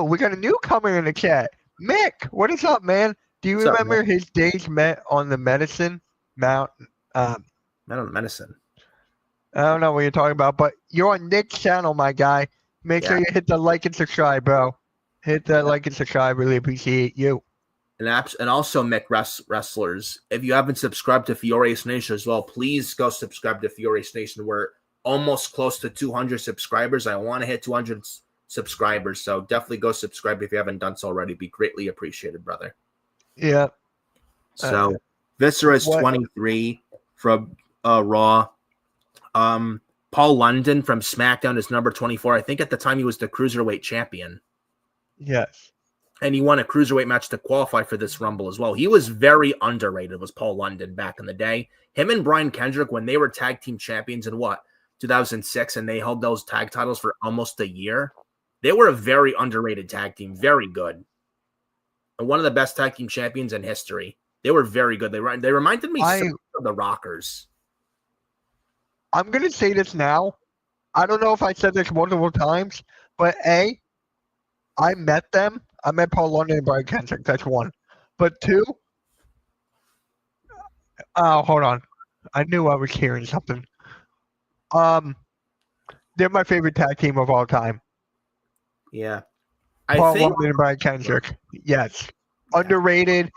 Speaker 2: we got a newcomer in the chat. Mick, what is up, man? Do you remember his days met on the Medicine Mountain
Speaker 1: Medicine.
Speaker 2: I don't know what you're talking about, but you're on Nick's channel, my guy. Make sure you hit the like and subscribe, bro. Hit that like and subscribe. Really appreciate you.
Speaker 1: And also, Mick Wrestlers, if you haven't subscribed to Furious Nation as well, please go subscribe to Furious Nation. We're almost close to 200 subscribers. I want to hit 200 subscribers, so definitely go subscribe if you haven't done so already. Be greatly appreciated, brother.
Speaker 2: Yeah.
Speaker 1: So Viscera is 23 from Raw. Paul London from SmackDown is number 24. I think at the time he was the Cruiserweight champion.
Speaker 2: Yes.
Speaker 1: And he won a Cruiserweight match to qualify for this Rumble as well. He was very underrated, was Paul London back in the day. Him and Brian Kendrick, when they were tag team champions in 2006, and they held those tag titles for almost a year, they were a very underrated tag team. Very good. And one of the best tag team champions in history. They were very good. They reminded me of the Rockers.
Speaker 2: I'm going to say this now. I don't know if I said this multiple times, but A, I met them. I met Paul London and Brian Kendrick. That's one. But two, hold on. I knew I was hearing something. They're my favorite tag team of all time.
Speaker 1: Yeah.
Speaker 2: Paul London and Brian Kendrick. Yes. Underrated,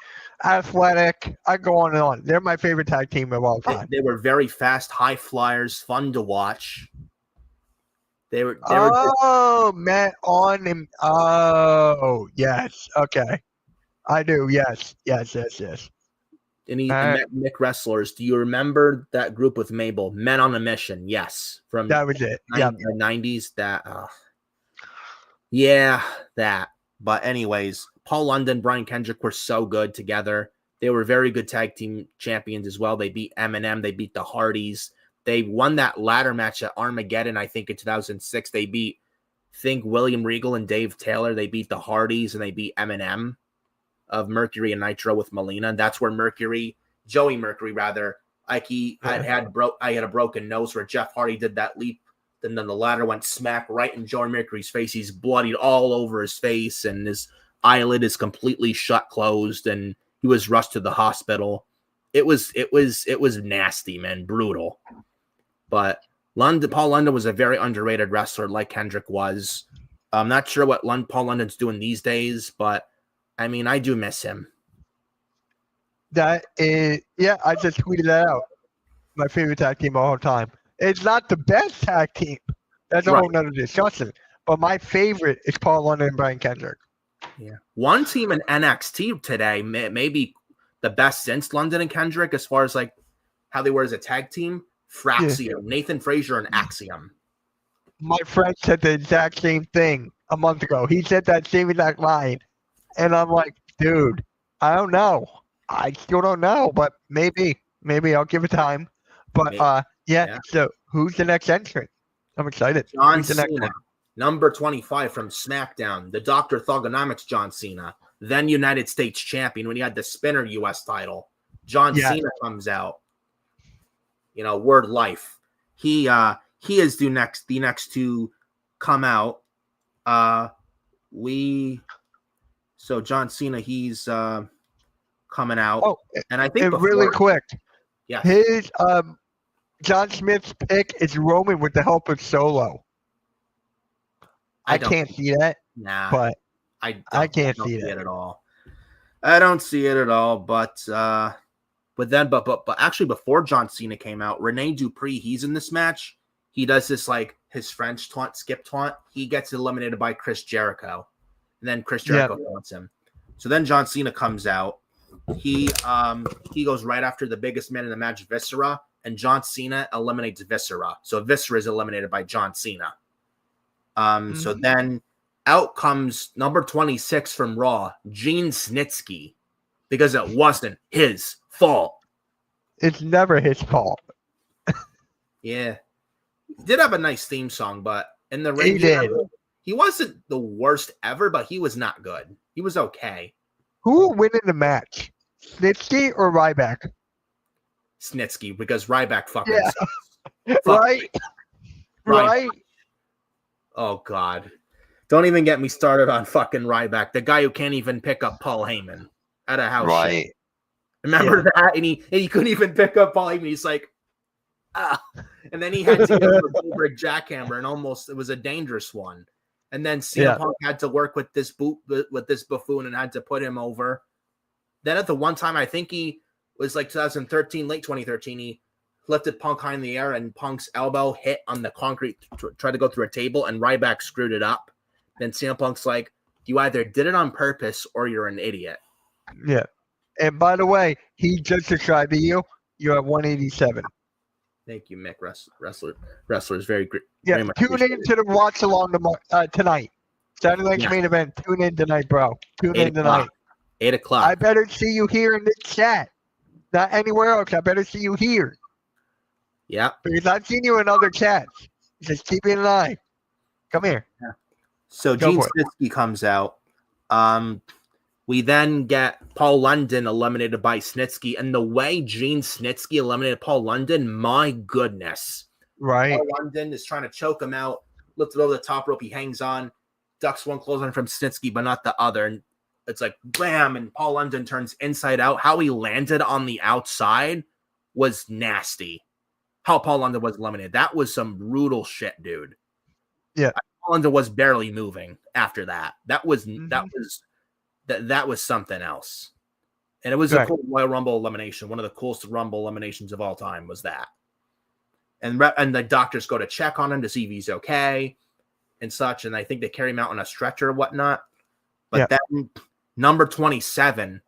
Speaker 2: athletic. I go on and on. They're my favorite tag team of all time.
Speaker 1: They were very fast, high flyers, fun to watch. They were
Speaker 2: Matt on him. Oh, yes. Okay. I do. Yes.
Speaker 1: And Mick Wrestlers. Do you remember that group with Mabel? Men on a Mission. Yes. From
Speaker 2: that was it. Yeah.
Speaker 1: The 90s. That. But anyways, Paul London, Brian Kendrick were so good together. They were very good tag team champions as well. They beat Eminem. They beat the Hardys. They won that ladder match at Armageddon, I think, in 2006. They beat, William Regal and Dave Taylor. They beat the Hardys, and they beat Eminem of Mercury and Nitro with Melina. That's where Joey Mercury, I had a broken nose where Jeff Hardy did that leap. And then the ladder went smack right in Joey Mercury's face. He's bloodied all over his face, and his eyelid is completely closed, and he was rushed to the hospital. It was nasty, man, brutal. But Paul London was a very underrated wrestler, like Kendrick was. I'm not sure what Paul London's doing these days, but I mean, I do miss him.
Speaker 2: That is, I just tweeted that out. My favorite tag team of all time. It's not the best tag team. That's a whole nother discussion. But my favorite is Paul London and Brian Kendrick.
Speaker 1: Yeah. One team in NXT today, maybe the best since London and Kendrick, as far as like how they were as a tag team. Fraxium, Nathan Frazier, and Axiom.
Speaker 2: My friend said the exact same thing a month ago. He said that same exact line. And I'm like, dude, I don't know. I still don't know, but maybe I'll give it time. But so who's the next entrant? I'm excited.
Speaker 1: John Cena, number 25 from SmackDown, the Dr. Thugonomics John Cena, then United States champion when he had the spinner US title. John Cena comes out. Word life. He is the next to come out. So John Cena, he's coming out.
Speaker 2: Oh,
Speaker 1: and I think
Speaker 2: really quick.
Speaker 1: Yeah.
Speaker 2: His John Smith's pick is Roman with the help of Solo. I can't see that.
Speaker 1: Nah.
Speaker 2: But I can't see
Speaker 1: it at all. I don't see it at all, but actually before John Cena came out, Rene Dupree, he's in this match. He does this like his French taunt, skip taunt. He gets eliminated by Chris Jericho. And then Chris Jericho taunts him. So then John Cena comes out. He goes right after the biggest man in the match, Viscera, and John Cena eliminates Viscera. So Viscera is eliminated by John Cena. So then out comes number 26 from Raw, Gene Snitsky, because it wasn't his fault.
Speaker 2: It's never his fault.
Speaker 1: Yeah. He did have a nice theme song, but in the ring, he wasn't the worst ever, but he was not good. He was okay.
Speaker 2: Who will win in the match? Snitsky or Ryback?
Speaker 1: Snitsky, because Ryback fucking sucks.
Speaker 2: Right?
Speaker 1: Oh, God. Don't even get me started on fucking Ryback, the guy who can't even pick up Paul Heyman at a house show. Remember that? And he couldn't even pick up Paul Heyman. He's like, And then he had to give him a Goldberg jackhammer, and it was a dangerous one. And then CM Punk had to work with this buffoon and had to put him over. Then at the one time, I think he was like 2013, late 2013, he lifted Punk high in the air, and Punk's elbow hit on the concrete, tried to go through a table, and Ryback screwed it up. Then CM Punk's like, you either did it on purpose or you're an idiot.
Speaker 2: Yeah. And by the way, he just described you. You're at 187.
Speaker 1: Thank you, Mick. Wrestlers very great.
Speaker 2: Yeah, tune in to the watch along tonight. Saturday night's main event. Tune in tonight, bro. Tune in tonight.
Speaker 1: 8 o'clock.
Speaker 2: I better see you here in the chat. Not anywhere else. I better see you here.
Speaker 1: Yeah.
Speaker 2: Because I've seen you in other chats. Just keep it in line. Come here.
Speaker 1: Yeah. So Gene Snitsky comes out. We then get Paul London eliminated by Snitsky. And the way Gene Snitsky eliminated Paul London, my goodness.
Speaker 2: Right.
Speaker 1: Paul London is trying to choke him out. Lifted over the top rope. He hangs on. Ducks one clothesline from Snitsky, but not the other. And it's like, bam, and Paul London turns inside out. How he landed on the outside was nasty. How Paul London was eliminated. That was some brutal shit, dude.
Speaker 2: Yeah.
Speaker 1: Paul London was barely moving after that. That was something else. And it was a cool Royal Rumble elimination. One of the coolest Rumble eliminations of all time was that. And the doctors go to check on him to see if he's okay and such. And I think they carry him out on a stretcher or whatnot. But then number 27,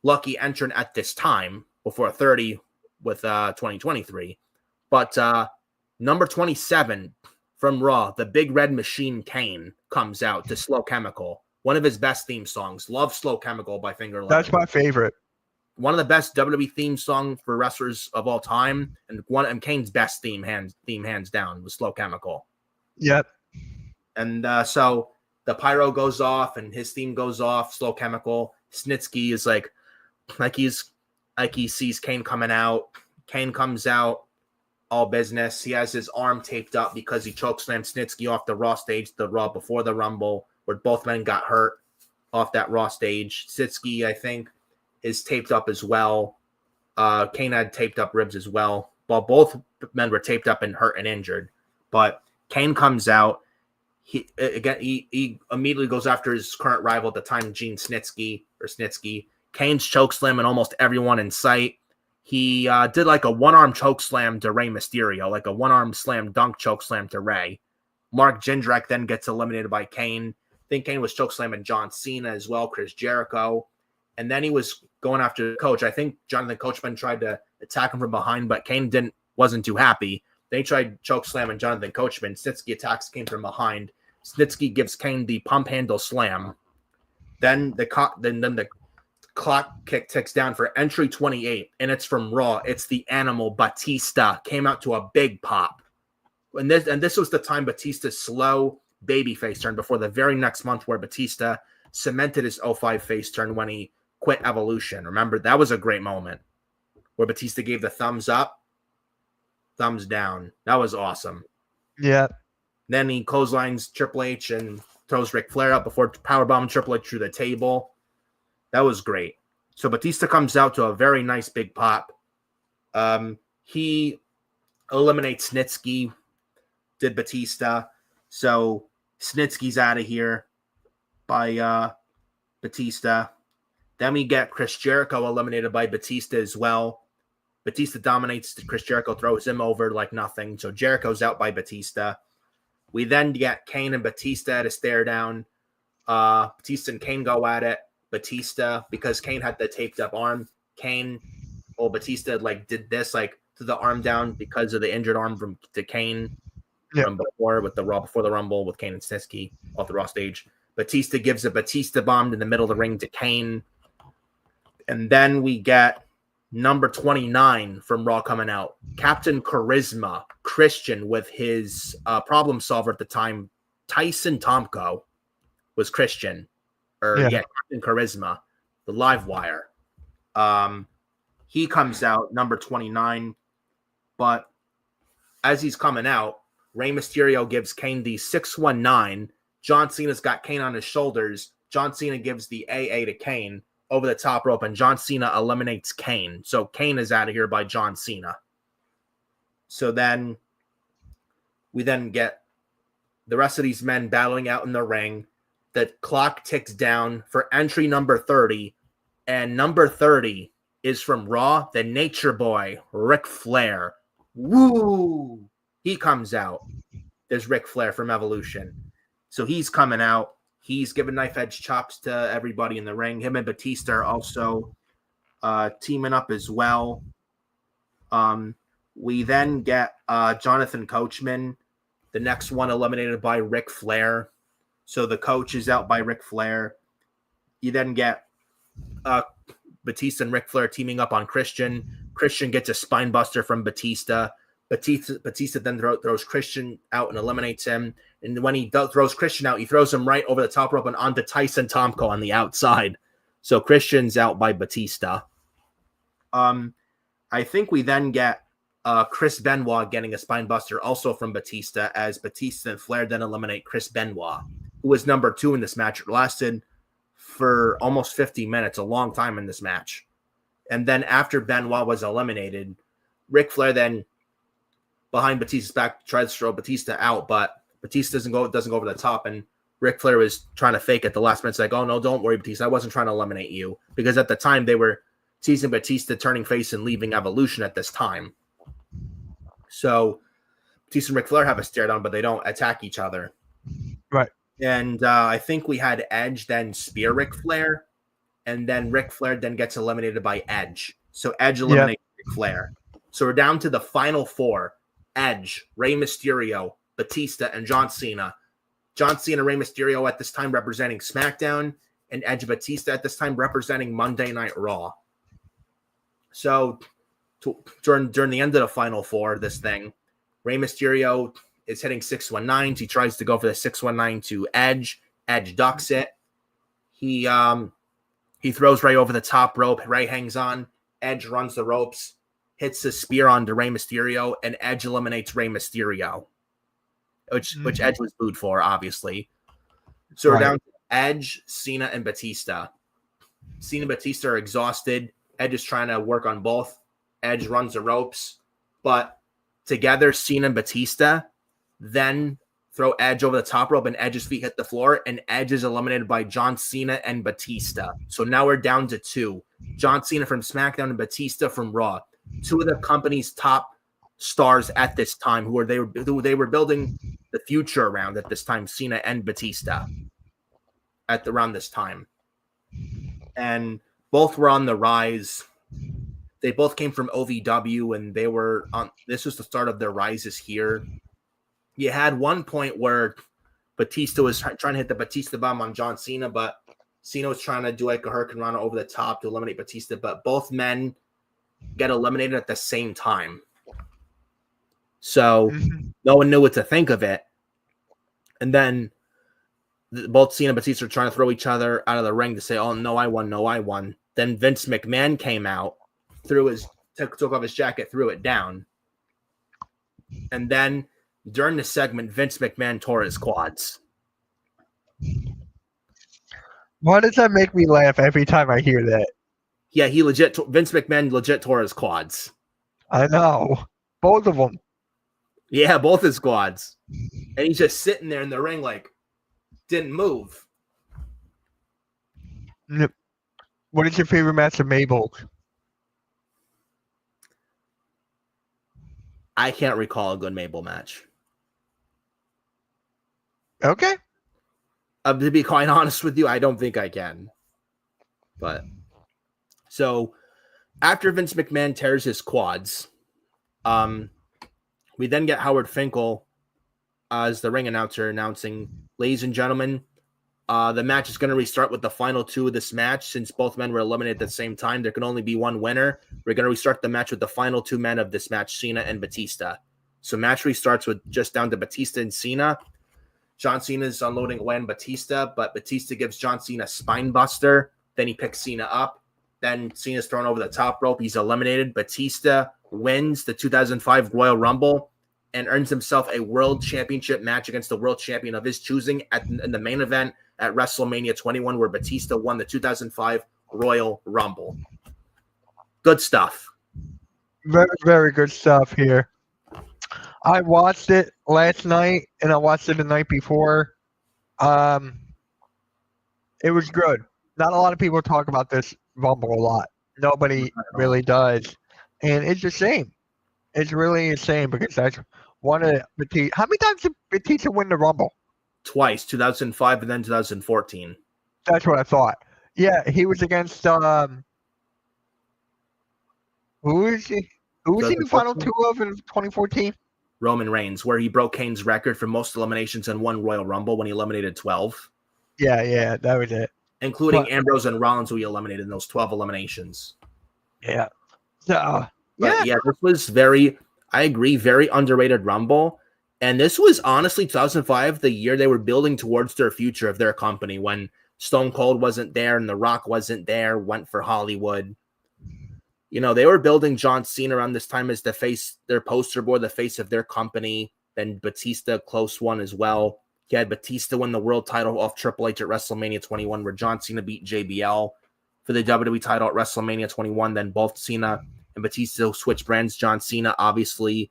Speaker 1: lucky entrant at this time, before 30 with 2023. But number 27 from Raw, the Big Red Machine Kane, comes out to Slow Chemical. One of his best theme songs. Love Slow Chemical by Finger Eleven.
Speaker 2: That's my favorite.
Speaker 1: One of the best WWE theme song for wrestlers of all time. And Kane's best theme hands down was Slow Chemical. Yep. And so the pyro goes off and his theme goes off, Slow Chemical. Snitsky is like he sees Kane coming out. Kane comes out, all business. He has his arm taped up because he chokeslammed Snitsky off the Raw stage, the Raw before the Rumble, where both men got hurt off that Raw stage. Snitsky, I think, is taped up as well. Kane had taped up ribs as well. Well, both men were taped up and hurt and injured. But Kane comes out. He immediately goes after his current rival at the time, Gene Snitsky. Kane's chokeslamming almost everyone in sight. He did like a one-arm chokeslam to Rey Mysterio, like a one-arm slam dunk chokeslam to Rey. Mark Jindrak then gets eliminated by Kane. I think Kane was chokeslamming John Cena as well, Chris Jericho. And then he was going after the coach. I think Jonathan Coachman tried to attack him from behind, but Kane wasn't too happy. They tried chokeslamming Jonathan Coachman. Snitsky attacks Kane from behind. Snitsky gives Kane the pump handle slam. Then the clock kick ticks down for entry 28, and it's from Raw. It's the Animal Batista. Came out to a big pop. And this was the time Batista's slow babyface turn before the very next month where Batista cemented his 05 face turn when he quit Evolution. Remember, that was a great moment where Batista gave the thumbs up, thumbs down. That was awesome.
Speaker 2: Yeah.
Speaker 1: Then he clotheslines Triple H and throws Ric Flair up before powerbombing Triple H through the table. That was great. So Batista comes out to a very nice big pop. He eliminates Snitsky, did Batista. So Snitsky's out of here by Batista. Then we get Chris Jericho eliminated by Batista as well. Batista dominates Chris Jericho, throws him over like nothing. So Jericho's out by Batista. We then get Kane and Batista at a stare down. Batista and Kane go at it. Batista, because Kane had the taped up arm. Batista did this to the arm down because of the injured arm to Kane from before with the Raw before the Rumble with Kane and Snitsky off the Raw stage. Batista gives a Batista bomb in the middle of the ring to Kane. And then we get number 29 from Raw coming out. Captain Charisma, Christian, with his problem solver at the time, Tyson Tomko, was Christian. Captain Charisma, the live wire. He comes out, number 29. But as he's coming out, Rey Mysterio gives Kane the 619. John Cena's got Kane on his shoulders. John Cena gives the AA to Kane over the top rope, and John Cena eliminates Kane. So Kane is out of here by John Cena. So then we then get the rest of these men battling out in the ring. The clock ticks down for entry number 30, and number 30 is from Raw, the Nature Boy, Ric Flair. Woo! He comes out. There's Ric Flair from Evolution. So he's coming out. He's giving knife edge chops to everybody in the ring. Him and Batista are also teaming up as well. We then get Jonathan Coachman, the next one eliminated by Ric Flair. So the coach is out by Ric Flair. You then get Batista and Ric Flair teaming up on Christian. Christian gets a spine buster from Batista. Batista then throws Christian out and eliminates him. And when he throws Christian out, he throws him right over the top rope and onto Tyson Tomko on the outside. So Christian's out by Batista. I think we then get Chris Benoit getting a spine buster also from Batista, as Batista and Flair then eliminate Chris Benoit, who was number 2 in this match. It lasted for almost 50 minutes, a long time in this match. And then after Benoit was eliminated, Ric Flair then behind Batista's back tries to throw Batista out, but Batista doesn't go over the top, and Ric Flair was trying to fake at the last minute. It's like, oh no, don't worry, Batista, I wasn't trying to eliminate you, because at the time they were teasing Batista turning face and leaving Evolution at this time. So Batista and Ric Flair have a stare down, but they don't attack each other.
Speaker 2: Right.
Speaker 1: And I think we had Edge then spear Ric Flair, and then Ric Flair then gets eliminated by Edge. So Edge eliminates Ric Flair. So we're down to the final 4. Edge, Rey Mysterio, Batista, and John Cena. John Cena, Rey Mysterio at this time representing SmackDown, and Edge Batista at this time representing Monday Night Raw. So during the end of the final 4, this thing, Rey Mysterio is hitting 619s. He tries to go for the 619 to Edge. Edge ducks it. He throws Rey over the top rope. Rey hangs on. Edge runs the ropes, hits the spear onto Rey Mysterio, and Edge eliminates Rey Mysterio, which Edge was booed for, obviously. So we're down to Edge, Cena, and Batista. Cena and Batista are exhausted. Edge is trying to work on both. Edge runs the ropes, but together, Cena and Batista then throw Edge over the top rope, and Edge's feet hit the floor, and Edge is eliminated by John Cena and Batista. So now we're down to 2. John Cena from SmackDown and Batista from Raw. 2 of the company's top stars at this time, who they were building the future around at this time, Cena and Batista around this time. And both were on the rise. They both came from OVW, and they were on. This was the start of their rises here. You had one point where Batista was trying to hit the Batista bomb on John Cena, but Cena was trying to do like a Hurricane Rana over the top to eliminate Batista, but both men get eliminated at the same time. So no one knew what to think of it. And then both Cena and Batista are trying to throw each other out of the ring to say, oh, no, I won, no, I won. Then Vince McMahon came out, took off his jacket, threw it down. And then during the segment, Vince McMahon tore his quads.
Speaker 2: Why does that make me laugh every time I hear that?
Speaker 1: Yeah, Vince McMahon legit tore his quads.
Speaker 2: I know. Both of them.
Speaker 1: Yeah, both his quads. And he's just sitting there in the ring like, didn't move.
Speaker 2: What is your favorite match of Mabel?
Speaker 1: I can't recall a good Mabel match.
Speaker 2: Okay.
Speaker 1: To be quite honest with you, I don't think I can. But so after Vince McMahon tears his quads, we then get Howard Finkel as the ring announcer announcing, ladies and gentlemen, the match is going to restart with the final 2 of this match. Since both men were eliminated at the same time, there can only be one winner. We're going to restart the match with the final 2 men of this match, Cena and Batista. So match restarts with just down to Batista and Cena. John Cena's unloading away on Batista, but Batista gives John Cena a spine buster. Then he picks Cena up. Then Cena's thrown over the top rope. He's eliminated. Batista wins the 2005 Royal Rumble and earns himself a world championship match against the world champion of his choosing in the main event at WrestleMania 21, where Batista won the 2005 Royal Rumble. Good stuff.
Speaker 2: Very, very good stuff here. I watched it last night and I watched it the night before. It was good. Not a lot of people talk about this Rumble a lot. Nobody
Speaker 1: Not at all.
Speaker 2: really does, and it's a shame. It's really a shame because that's one of Batista. How many times did Batista win the Rumble?
Speaker 1: Twice, 2005 and then 2014.
Speaker 2: That's what I thought. Yeah, he was against who is he? Who was he in the final
Speaker 1: 2014?
Speaker 2: two of in 2014?
Speaker 1: Roman Reigns, where he broke Kane's record for most eliminations in one Royal Rumble when he eliminated 12,
Speaker 2: Yeah, that was it.
Speaker 1: including
Speaker 2: But,
Speaker 1: Ambrose and Rollins, who he eliminated in those 12 eliminations.
Speaker 2: yeah. So,
Speaker 1: But yeah, this was I agree, very underrated Rumble. And this was honestly 2005, the year they were building towards their future of their company when Stone Cold wasn't there and The Rock wasn't there, went for Hollywood. They were building John Cena around this time as the face, their poster boy, the face of their company. Then Batista, close one as well. He had Batista win the world title off Triple H at WrestleMania 21, where John Cena beat JBL for the WWE title at WrestleMania 21. Then both Cena and Batista switched brands. John Cena obviously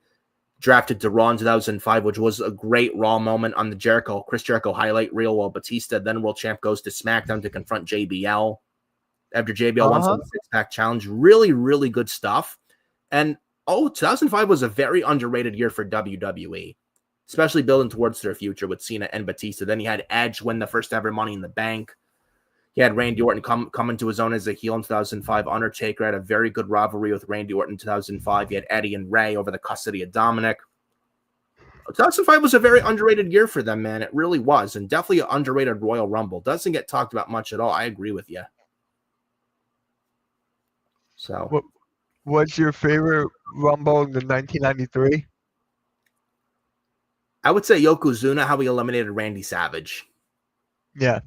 Speaker 1: drafted to Raw in 2005, which was a great Raw moment on the Chris Jericho highlight reel, while Batista, then world champ, goes to SmackDown to confront JBL. After JBL won the six-pack challenge. Really, really good stuff. And 2005 was a very underrated year for WWE, especially building towards their future with Cena and Batista. Then you had Edge win the first ever Money in the Bank. He had Randy Orton come into his own as a heel in 2005. Undertaker had a very good rivalry with Randy Orton in 2005. He had Eddie and Ray over the custody of Dominic. 2005 was a very underrated year for them, man. It really was. And definitely an underrated Royal Rumble. Doesn't get talked about much at all. I agree with you. So,
Speaker 2: what's your favorite Rumble in the 1993?
Speaker 1: I would say Yokozuna, how he eliminated Randy Savage.
Speaker 2: Yeah.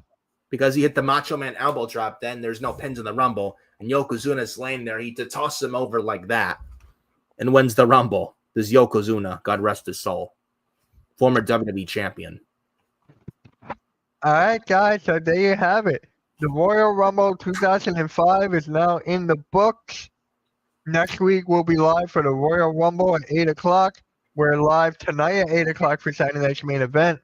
Speaker 1: Because he hit the Macho Man elbow drop, then there's no pins in the Rumble. And Yokozuna's laying there. He to toss him over like that and wins the Rumble. This is Yokozuna, God rest his soul. Former WWE champion.
Speaker 2: All right, guys. So there you have it. The Royal Rumble 2005 is now in the books. Next week, we'll be live for the Royal Rumble at 8 o'clock. We're live tonight at 8 o'clock for Saturday Night's Main Event.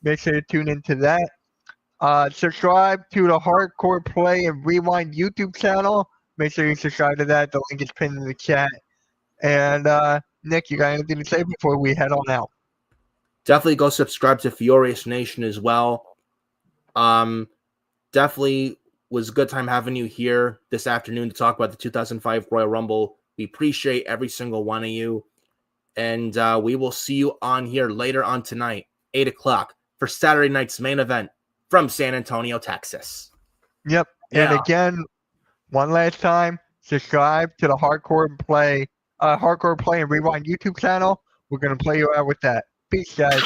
Speaker 2: Make sure to tune into that. Subscribe to the Hardcore Play and Rewind YouTube channel. Make sure you subscribe to that. The link is pinned in the chat. And, Nick, you got anything to say before we head on out?
Speaker 1: Definitely go subscribe to Furious Nation as well. Definitely was a good time having you here this afternoon to talk about the 2005 Royal Rumble. We appreciate every single one of you. And we will see you on here later on tonight, 8 o'clock, for Saturday night's main event from San Antonio, Texas.
Speaker 2: Yep. Yeah. And again, one last time, subscribe to the Hardcore Play and Rewind YouTube channel. We're going to play you out with that. Peace, guys.